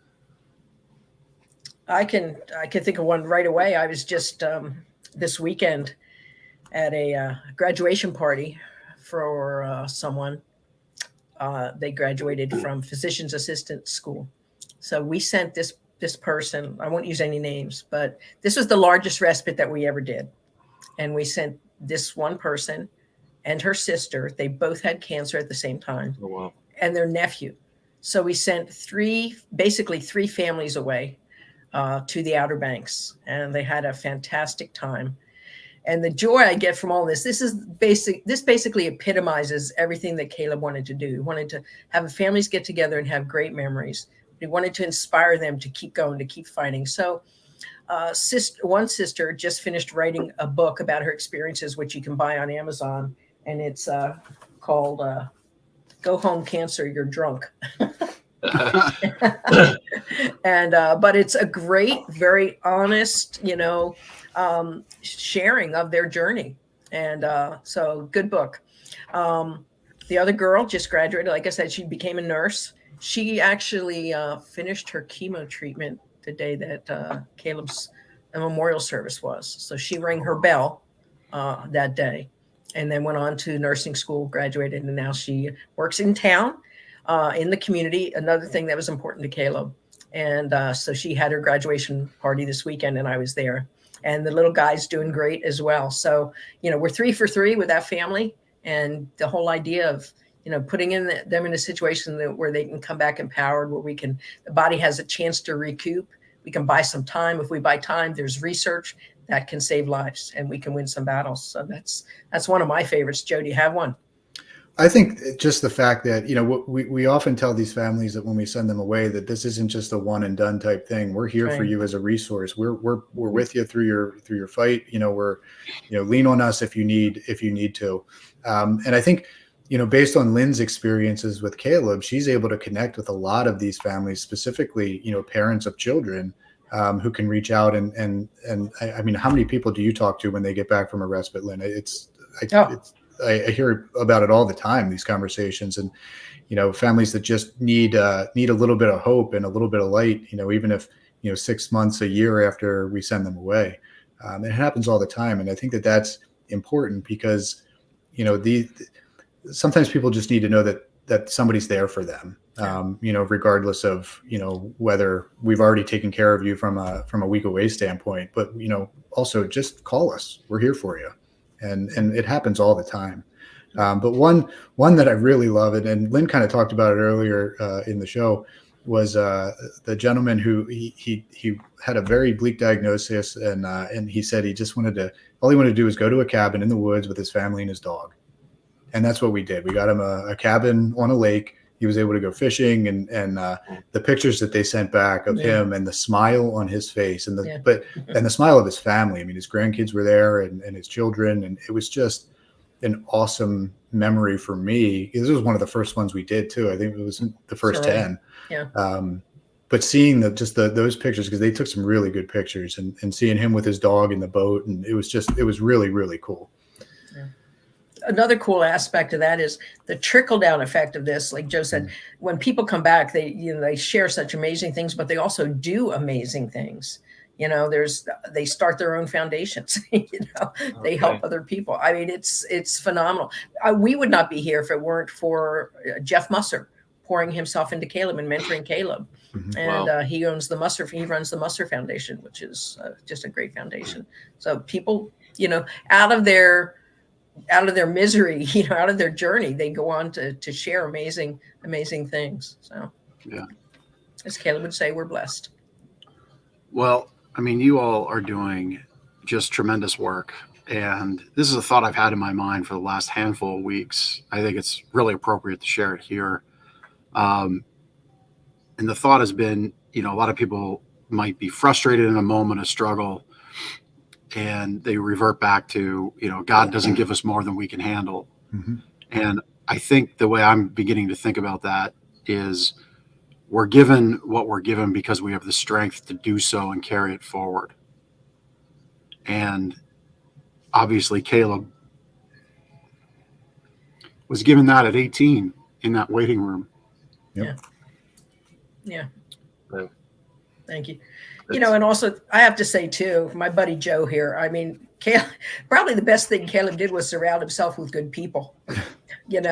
I can think of one right away. I was just this weekend at a graduation party for someone. They graduated from physician's assistant school. So we sent this person, I won't use any names, but this was the largest respite that we ever did. And we sent this one person and her sister. They both had cancer at the same time. Oh, wow. And their nephew. So we sent basically three families away to the Outer Banks, and they had a fantastic time. And the joy I get from all this basically epitomizes everything that Caleb wanted to do. He wanted to have families get together and have great memories. He wanted to inspire them to keep going, to keep fighting. So one sister just finished writing a book about her experiences, which you can buy on Amazon, and it's called Go Home Cancer, You're Drunk. And but it's a great, very honest, sharing of their journey. And so good book. The other girl just graduated. Like I said, she became a nurse. She actually finished her chemo treatment the day that Caleb's memorial service was. So she rang her bell that day. And then went on to nursing school, graduated, and now she works in town, in the community. Another thing that was important to Caleb. And so she had her graduation party this weekend, and I was there. and the little guy's doing great as well. So, we're 3 for 3 with that family, and the whole idea of, putting them in a situation where they can come back empowered, where the body has a chance to recoup. We can buy some time. If we buy time, there's research that can save lives, and we can win some battles. So that's one of my favorites. Joe, do you have one? I think just the fact that, we often tell these families that when we send them away, that this isn't just a one and done type thing. We're here for you as a resource. We're with you through your fight. Lean on us if you need to. And I think, based on Lynn's experiences with Caleb, she's able to connect with a lot of these families, specifically, parents of children, who can reach out and I mean, how many people do you talk to when they get back from a respite, Lynn? I hear about it all the time, these conversations, and, families that just need a little bit of hope and a little bit of light, even if, 6 months, a year after we send them away. It happens all the time. And I think that that's important because, sometimes people just need to know that somebody's there for them, regardless of, whether we've already taken care of you from a week away standpoint, but, also just call us. We're here for you. And it happens all the time. But one that I really love, and Lynn kind of talked about it earlier in the show, was the gentleman who he had a very bleak diagnosis, and he said all he wanted to do was go to a cabin in the woods with his family and his dog. And that's what we did. We got him a cabin on a lake. He was able to go fishing, and the pictures that they sent back of him and the smile on his face and the smile of his family. I mean, his grandkids were there and his children, and it was just an awesome memory for me. This was one of the first ones we did too. I think it was the first 10. Yeah. But seeing those pictures, because they took some really good pictures, and seeing him with his dog in the boat, and it was really, really cool. Another cool aspect of that is the trickle down effect of this. Like Joe said, when people come back, they share such amazing things, but they also do amazing things. They start their own foundations, they help other people. I mean, it's phenomenal. We would not be here if it weren't for Jeff Musser pouring himself into Caleb and mentoring Caleb. And he runs the Musser Foundation, which is just a great foundation. So people, out of their misery, out of their journey, they go on to share amazing things. So, as Caleb would say, we're blessed. Well, I mean, you all are doing just tremendous work. And this is a thought I've had in my mind for the last handful of weeks. I think it's really appropriate to share it here. And the thought has been, a lot of people might be frustrated in a moment of struggle, and they revert back to, God doesn't give us more than we can handle. Mm-hmm. And I think the way I'm beginning to think about that is we're given what we're given because we have the strength to do so and carry it forward. And obviously Caleb was given that at 18 in that waiting room. Yep. Yeah. Thank you. And also I have to say too, my buddy Joe here, I mean, Caleb, probably the best thing Caleb did was surround himself with good people, and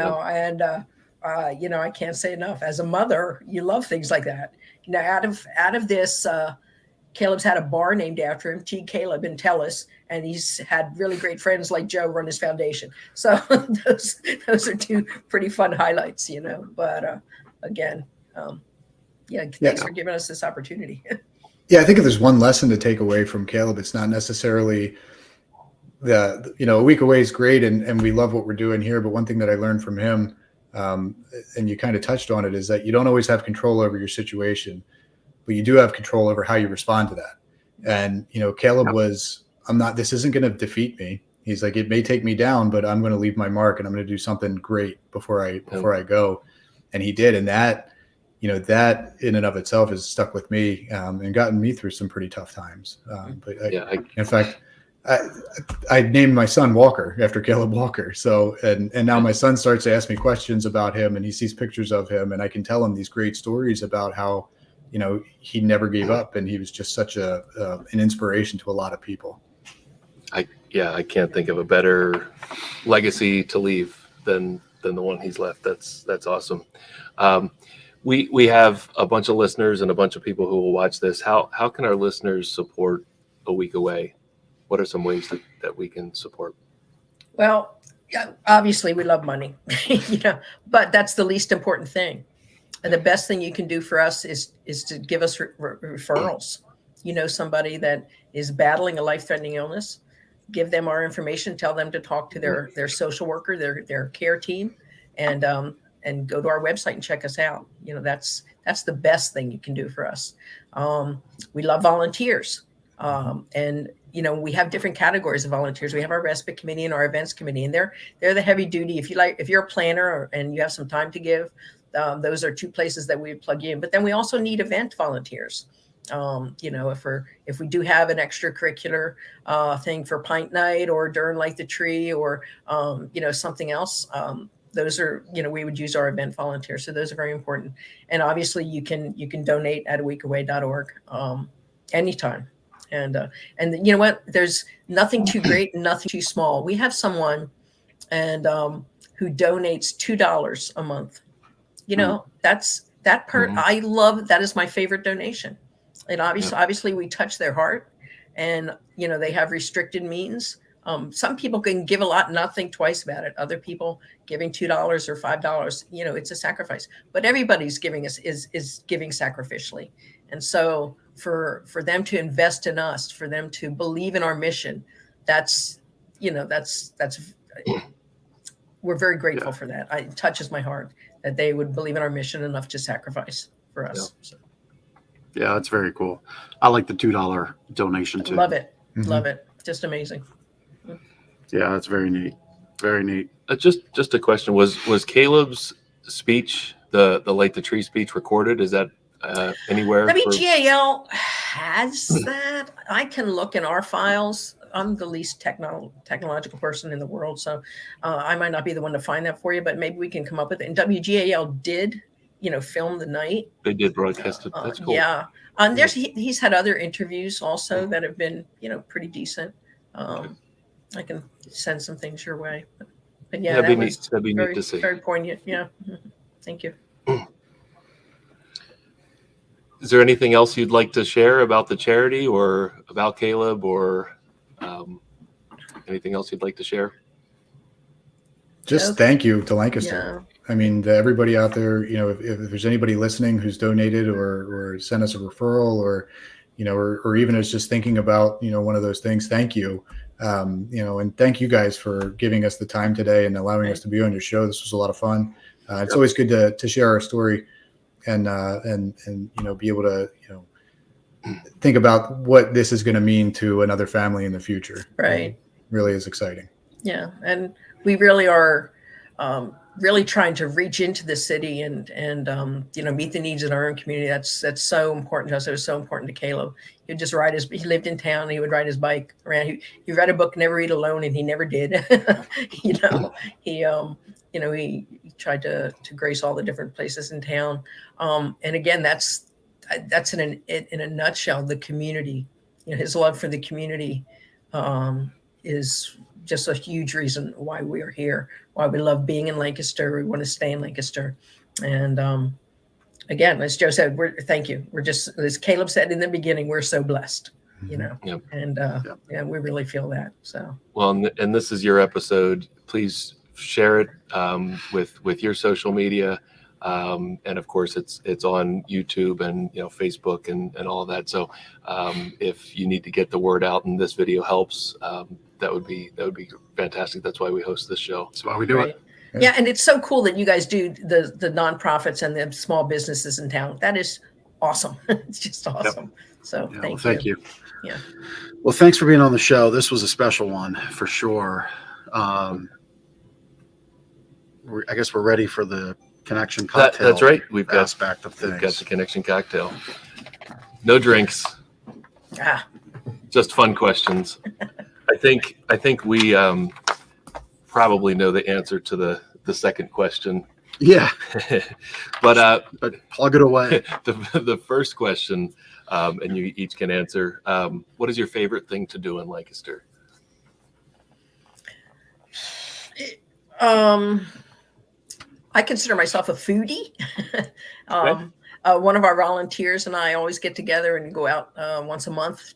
I can't say enough. As a mother, you love things like that. Out of this, Caleb's had a bar named after him, T. Caleb in Telus, and he's had really great friends like Joe run his foundation. So those are two pretty fun highlights, But again, thanks for giving us this opportunity. Yeah, I think if there's one lesson to take away from Caleb, it's not necessarily a week away is great, and we love what we're doing here. But one thing that I learned from him, and you kind of touched on it, is that you don't always have control over your situation, but you do have control over how you respond to that. And, Caleb this isn't going to defeat me. He's like, it may take me down, but I'm going to leave my mark, and I'm going to do something great before I go. And he did. And that in and of itself has stuck with me, and gotten me through some pretty tough times. In fact, I named my son Walker after Caleb Walker. So, and now my son starts to ask me questions about him, and he sees pictures of him, and I can tell him these great stories about how, he never gave up, and he was just such an inspiration to a lot of people. I can't think of a better legacy to leave than the one he's left. That's awesome. We have a bunch of listeners and a bunch of people who will watch this. How can our listeners support A Week Away? what are some ways that we can support? Well, yeah, obviously we love money, but that's the least important thing. And the best thing you can do for us is to give us referrals. Somebody that is battling a life-threatening illness, give them our information, tell them to talk to their social worker, their care team, and go to our website and check us out. That's the best thing you can do for us. We love volunteers. And we have different categories of volunteers. We have our respite committee and our events committee, and they're the heavy duty. If you're a planner and you have some time to give, those are two places that we would plug you in. But then we also need event volunteers. If we do have an extracurricular thing for pint night or during Light the Tree or something else, those are we would use our event volunteers. So those are very important. And obviously you can donate at aweekaway.org anytime. And you know what? There's nothing too great and nothing too small. We have someone who donates $2 a month. That's that part. Mm-hmm. I love that. Is my favorite donation. And obviously we touch their heart, and they have restricted means. Some people can give a lot and not think twice about it. Other people giving $2 or $5, it's a sacrifice. But everybody's giving us is giving sacrificially. And so for them to invest in us, for them to believe in our mission, that's we're very grateful for that. It touches my heart that they would believe in our mission enough to sacrifice for us. Yeah. So. Yeah, that's very cool. I like the $2 donation too. Love it. Mm-hmm. Love it. Just amazing. Yeah, that's very neat. Very neat. Just a question: was Caleb's speech, the Light the Tree speech, recorded? Is that anywhere? WGAL has that. I can look in our files. I'm the least technological person in the world, so I might not be the one to find that for you. But maybe we can come up with it. And WGAL did, film the night. They did broadcast it. That's cool. Yeah. He's had other interviews also that have been, pretty decent. I can send some things your way. But yeah, that'd be neat to see. Very poignant. Yeah. Thank you. Is there anything else you'd like to share about the charity or about Caleb or anything else you'd like to share? Just thank you to Lancaster. Yeah. I mean, to everybody out there, if there's anybody listening who's donated or sent us a referral or even is just thinking about, one of those things, thank you. And thank you guys for giving us the time today and allowing us to be on your show. This was a lot of fun. It's always good to share our story and be able to, think about what this is going to mean to another family in the future. Right. Really is exciting. Yeah. And we really are, really trying to reach into the city and meet the needs in our own community. That's so important to us. It was so important to Caleb. He would just he lived in town. He would ride his bike around. He read a book, Never Eat Alone, and he never did. He tried to grace all the different places in town. And again, that's in a nutshell, the community, his love for the community is just a huge reason why we are here, why we love being in Lancaster. We want to stay in Lancaster. And again, as Joe said, thank you. We're just, as Caleb said in the beginning, we're so blessed, Yep. And we really feel that. So, well, and this is your episode. Please share it with your social media. And of course it's on YouTube and, Facebook and all of that. So if you need to get the word out and this video helps, that would be fantastic. That's why we host this show. That's why we do it. Yeah. And it's so cool that you guys do the nonprofits and the small businesses in town. That is awesome. It's just awesome. Yep. So thank you. Yeah. Well, thanks for being on the show. This was a special one for sure. I guess we're ready for the connection cocktail. That's right. We've got the connection cocktail. No drinks. Just fun questions. I think we probably know the answer to the second question. Yeah. but plug it away. The first question, and you each can answer. What is your favorite thing to do in Lancaster? I consider myself a foodie. One of our volunteers and I always get together and go out once a month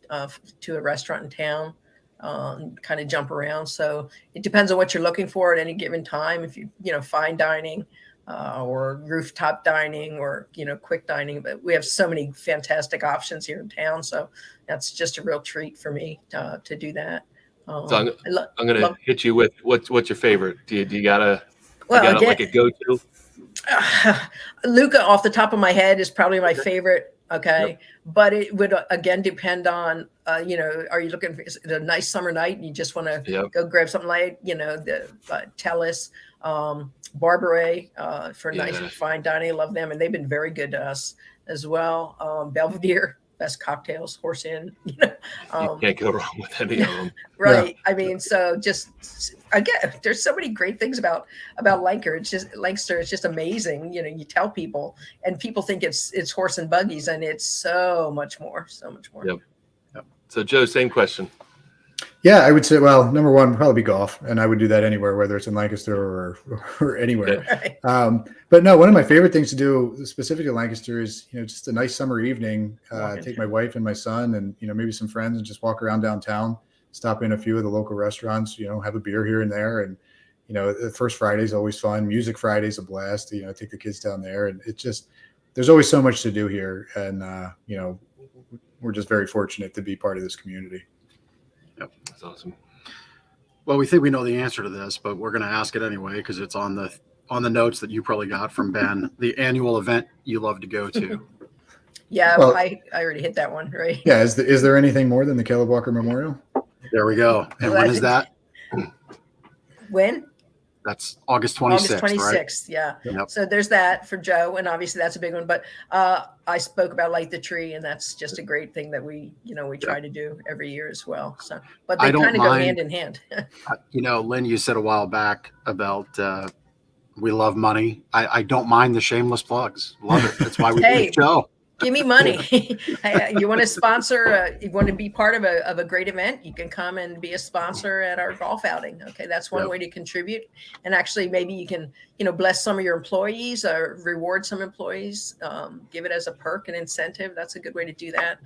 to a restaurant in town. kind of jump around. So it depends on what you're looking for at any given time. If fine dining, or rooftop dining, or quick dining, but we have so many fantastic options here in town. So that's just a real treat for me to do that. So I'm gonna hit you with what's your favorite? Do you gotta again, like a go-to? Luca off the top of my head is probably my favorite. Okay. Yep. But it would again depend on, are you looking for a nice summer night and you just want to go grab something light, the Telus, Barbary, for nice fine dining. I love them. And they've been very good to us as well. Belvedere, best cocktails, Horse Inn, you can't go wrong with any of them. Right. Yeah. I mean, so just again, there's so many great things about Lancaster. It's just amazing. You tell people and people think it's horse and buggies, and it's so much more. Yep. So Joe, same question. Yeah, I would say, well, number one would probably be golf, and I would do that anywhere, whether it's in Lancaster or anywhere. Right. But no, one of my favorite things to do specifically in Lancaster is, just a nice summer evening, take my wife and my son and, maybe some friends and just walk around downtown, stop in a few of the local restaurants, have a beer here and there. And, the first Friday is always fun. Music Friday is a blast, take the kids down there. And it's just, there's always so much to do here. And, we're just very fortunate to be part of this community. Yep. That's awesome. Well, we think we know the answer to this, but we're going to ask it anyway because it's on the notes that you probably got from Ben. The annual event you love to go to. Yeah, well, I already hit that one, right? Yeah. Is there anything more than the Caleb Walker Memorial? There we go. And when is that? When? That's August 26th. August 26th, right? Yeah. Yep. So there's that for Joe, and obviously that's a big one. But I spoke about Light the Tree, and that's just a great thing that we try to do every year as well. So, but they kind of go hand in hand. Lynn, you said a while back about we love money. I don't mind the shameless plugs. Love it. That's why we do the show. Give me money. You want to sponsor, you want to be part of a great event, you can come and be a sponsor at our golf outing. Okay. That's one way to contribute. And actually maybe you can, bless some of your employees or reward some employees, give it as a perk and incentive. That's a good way to do that.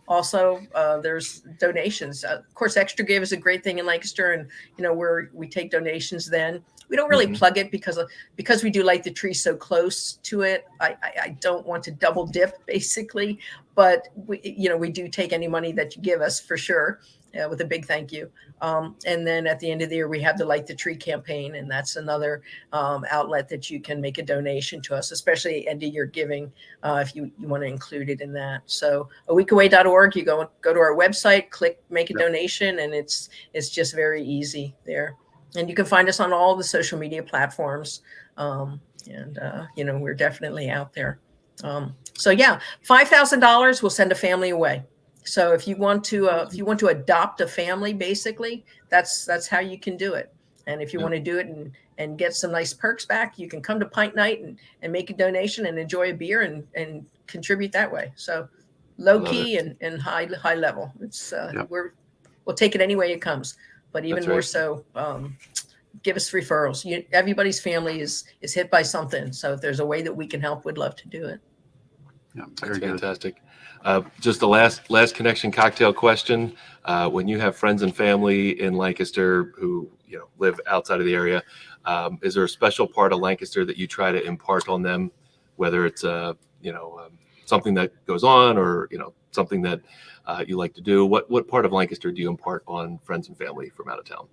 Also, there's donations. Of course, Extra Give is a great thing in Lancaster, and we take donations then. We don't really plug it because we do Light the Tree so close to it. I don't want to double dip basically, but we do take any money that you give us for sure, with a big thank you. And then at the end of the year, we have the Light the Tree campaign, and that's another outlet that you can make a donation to us, especially end of year giving, if you want to include it in that. So aweekaway.org, you go to our website, click make a donation, and it's just very easy there. And you can find us on all the social media platforms. We're definitely out there. So yeah, $5,000 will send a family away. So if you want to adopt a family, basically, that's how you can do it. And if you want to do it and get some nice perks back, you can come to Pint Night and make a donation and enjoy a beer and contribute that way. So low key and high level. It's we'll take it any way it comes. But even more so, give us referrals. Everybody's family is hit by something. So if there's a way that we can help, we'd love to do it. Yeah, that's fantastic. Just the last connection cocktail question. When you have friends and family in Lancaster who live outside of the area, is there a special part of Lancaster that you try to impart on them, whether it's something that goes on or something that you like to do? What part of Lancaster do you impart on friends and family from out of town?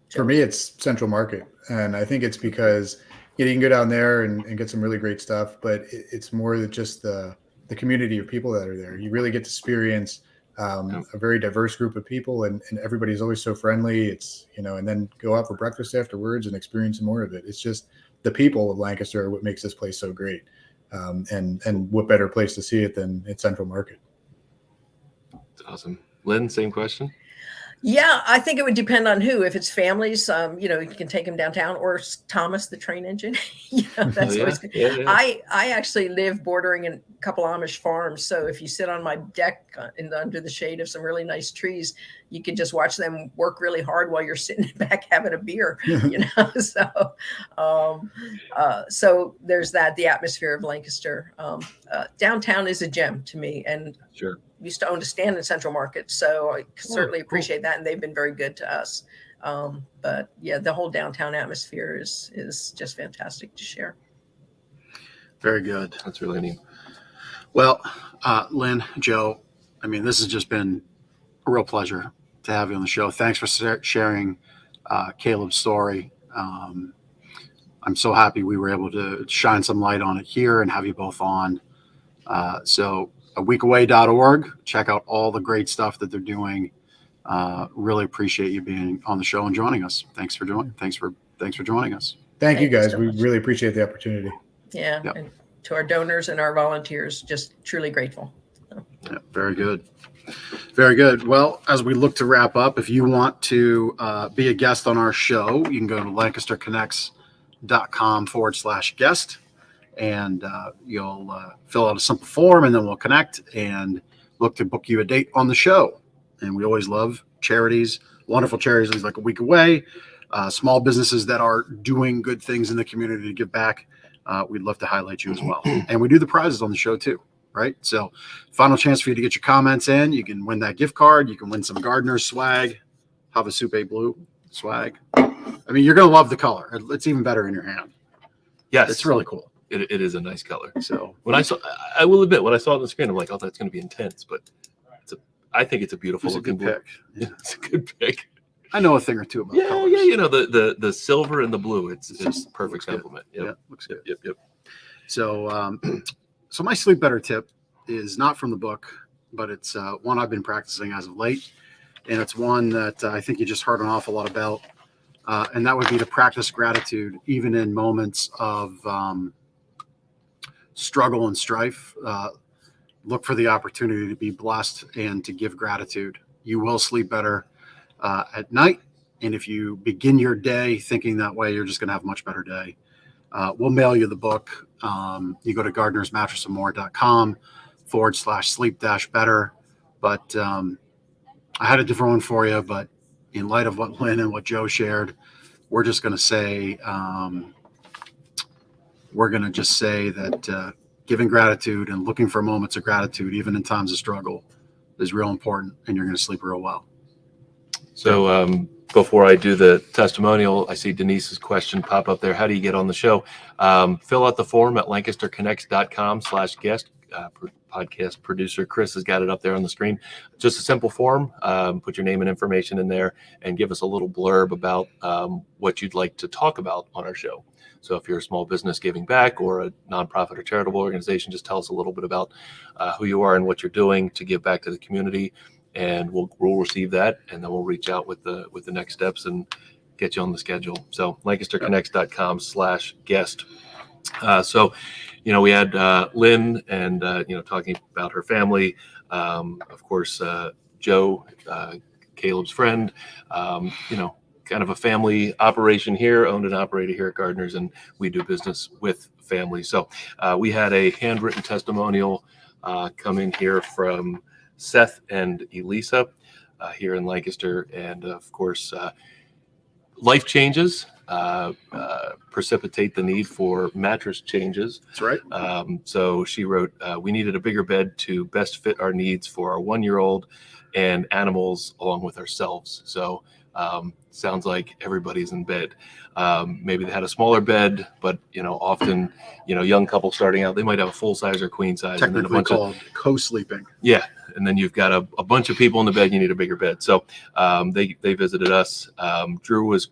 For me, it's Central Market. And I think it's because you can go down there and get some really great stuff, but it's more than just the community of people that are there. You really get to experience a very diverse group of people, and everybody's always so friendly. It's, and then go out for breakfast afterwards and experience some more of it. It's just the people of Lancaster are what makes this place so great. And what better place to see it than at Central Market. That's awesome. Lynn, same question. Yeah, I think it would depend on who. If it's families, you can take them downtown, or Thomas the train engine. That's always good. Yeah. I actually live bordering a couple Amish farms, so if you sit on my deck under the shade of some really nice trees, you can just watch them work really hard while you're sitting back having a beer, so there's that, the atmosphere of Lancaster. Downtown is a gem to me, and Sure. used to own a stand in Central Market, so I certainly appreciate that, and they've been very good to us. But yeah, the whole downtown atmosphere is just fantastic to share. Very good. That's really neat. Well, Lynn, Joe, I mean, this has just been a real pleasure to have you on the show. Thanks for sharing Caleb's story. I'm so happy we were able to shine some light on it here and have you both on. So aweekaway.org, check out all the great stuff that they're doing. Really appreciate you being on the show and joining us. Thanks for joining us. Thank you, Thank you guys. so We much. really appreciate the opportunity. Yeah. Yep. And to our donors and our volunteers, just truly grateful. Yeah, very good. Very good. Well, as we look to wrap up, if you want to be a guest on our show, you can go to lancasterconnects.com/guest, and you'll fill out a simple form, and then we'll connect and look to book you a date on the show. And we always love charities, wonderful charities like A Week Away, small businesses that are doing good things in the community to give back. We'd love to highlight you as well. And we do the prizes on the show too, right? So final chance for you to get your comments in. You can win that gift card. You can win some Gardener's swag, Havasupe Blue swag. I mean, you're going to love the color. It's even better in your hand. Yes. It's really cool. It is a nice color. So I will admit, when I saw it on the screen, I'm like, oh, that's going to be intense, but I think it's a beautiful it's a looking good blue. pick. Yeah, it's a good pick. I know a thing or two about colors. Yeah, the silver and the blue, it's perfect complement. Yep. Yeah, looks good. Yep. So, so my sleep better tip is not from the book, but it's one I've been practicing as of late, and it's one that I think you just heard an awful lot about, and that would be to practice gratitude even in moments of struggle and strife. Look for the opportunity to be blessed and to give gratitude. You will sleep better at night, and if you begin your day thinking that way, you're just going to have a much better day. We'll mail you the book. You go to gardenersmattressandmore.com/sleep-better. But I had a different one for you, but in light of what Lynn and what Joe shared, we're just going to say, that giving gratitude and looking for moments of gratitude, even in times of struggle, is real important, and you're going to sleep real well. So before I do the testimonial, I see Denise's question pop up there. How do you get on the show? Fill out the form at lancasterconnects.com/guest. Podcast producer Chris has got it up there on the screen. Just a simple form. Put your name and information in there and give us a little blurb about what you'd like to talk about on our show. So if you're a small business giving back or a nonprofit or charitable organization, just tell us a little bit about who you are and what you're doing to give back to the community. And we'll receive that, and then we'll reach out with the next steps and get you on the schedule. So lancasterconnects.com/guest. So, we had Lynn and, talking about her family. Of course, Joe, Caleb's friend, kind of a family operation here, owned and operated here at Gardeners, and we do business with families. So we had a handwritten testimonial come in here from Seth and Elisa here in Lancaster. And of course, life changes precipitate the need for mattress changes. That's right. So she wrote, we needed a bigger bed to best fit our needs for our 1-year-old and animals along with ourselves. So sounds like everybody's in bed. Maybe they had a smaller bed, but often, young couples starting out, they might have a full size or queen size. Technically and then a bunch called co-sleeping. Yeah. And then you've got a bunch of people in the bed. You need a bigger bed. So they visited us. Drew was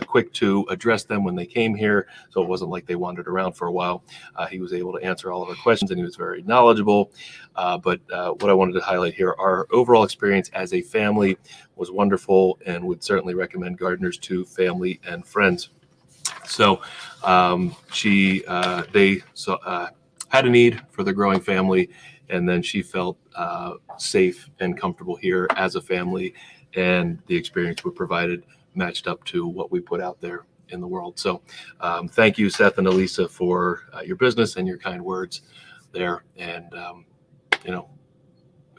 quick to address them when they came here. So it wasn't like they wandered around for a while. He was able to answer all of our questions, and he was very knowledgeable. But what I wanted to highlight here, our overall experience as a family was wonderful, and would certainly recommend Gardeners to family and friends. So they had a need for the growing family, and then she felt safe and comfortable here as a family, and the experience we provided matched up to what we put out there in the world. So thank you, Seth and Elisa, for your business and your kind words there. And, we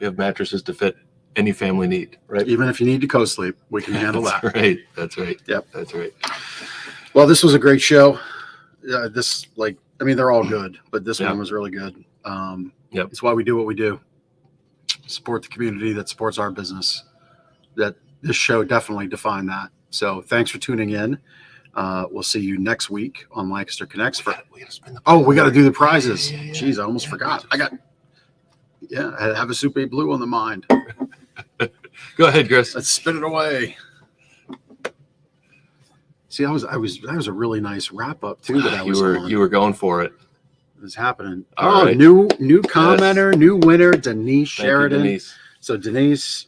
have mattresses to fit any family need, right? Even if you need to co-sleep, we can handle That's that. right. That's right. Yep. That's right. Well, this was a great show. They're all good, but this Yeah. one was really good. Yep. It's why we do what we do. Support the community that supports our business. That this show definitely defined that. So thanks for tuning in. We'll see you next week on Lancaster Connects. We gotta spin the We got to do the prizes. Yeah. Jeez, I almost forgot. I have a Soup 8 Blue on the mind. Go ahead, Chris. Let's spin it away. See, that was a really nice wrap up too. That I was on. You were going for it. It was happening. All right. New commenter, new winner, Denise Thank you, Sheridan. Denise. So Denise,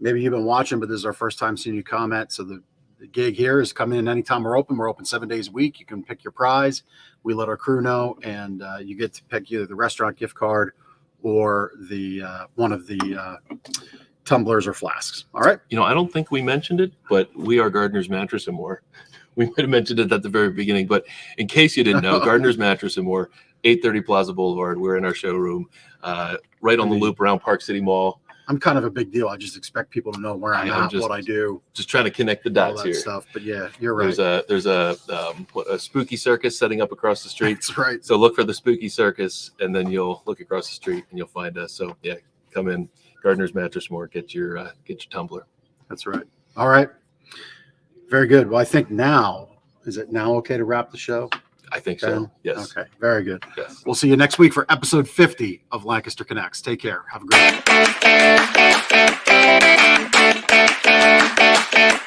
maybe you've been watching, but this is our first time seeing you comment. So the gig here is come in anytime we're open. We're open 7 days a week. You can pick your prize. We let our crew know, and you get to pick either the restaurant gift card or the one of the tumblers or flasks. All right. I don't think we mentioned it, but we are Gardner's Mattress and More. We might have mentioned it at the very beginning, but in case you didn't know, Gardner's Mattress and More, 830 Plaza Boulevard. We're in our showroom, right on the loop around Park City Mall. I'm kind of a big deal. I just expect people to know where I'm at, what I do, Just trying to connect the all dots that here. stuff. But yeah, you're right. There's a spooky circus setting up across the street. That's right. So look for the spooky circus, and then you'll look across the street and you'll find us. So yeah, come in, Gardner's Mattress More, get your tumbler. That's right. All right. Very good. Well, I think is it now okay to wrap the show? I think so. Yes. Okay. Very good. Yes. We'll see you next week for episode 50 of Lancaster Connects. Take care. Have a great day.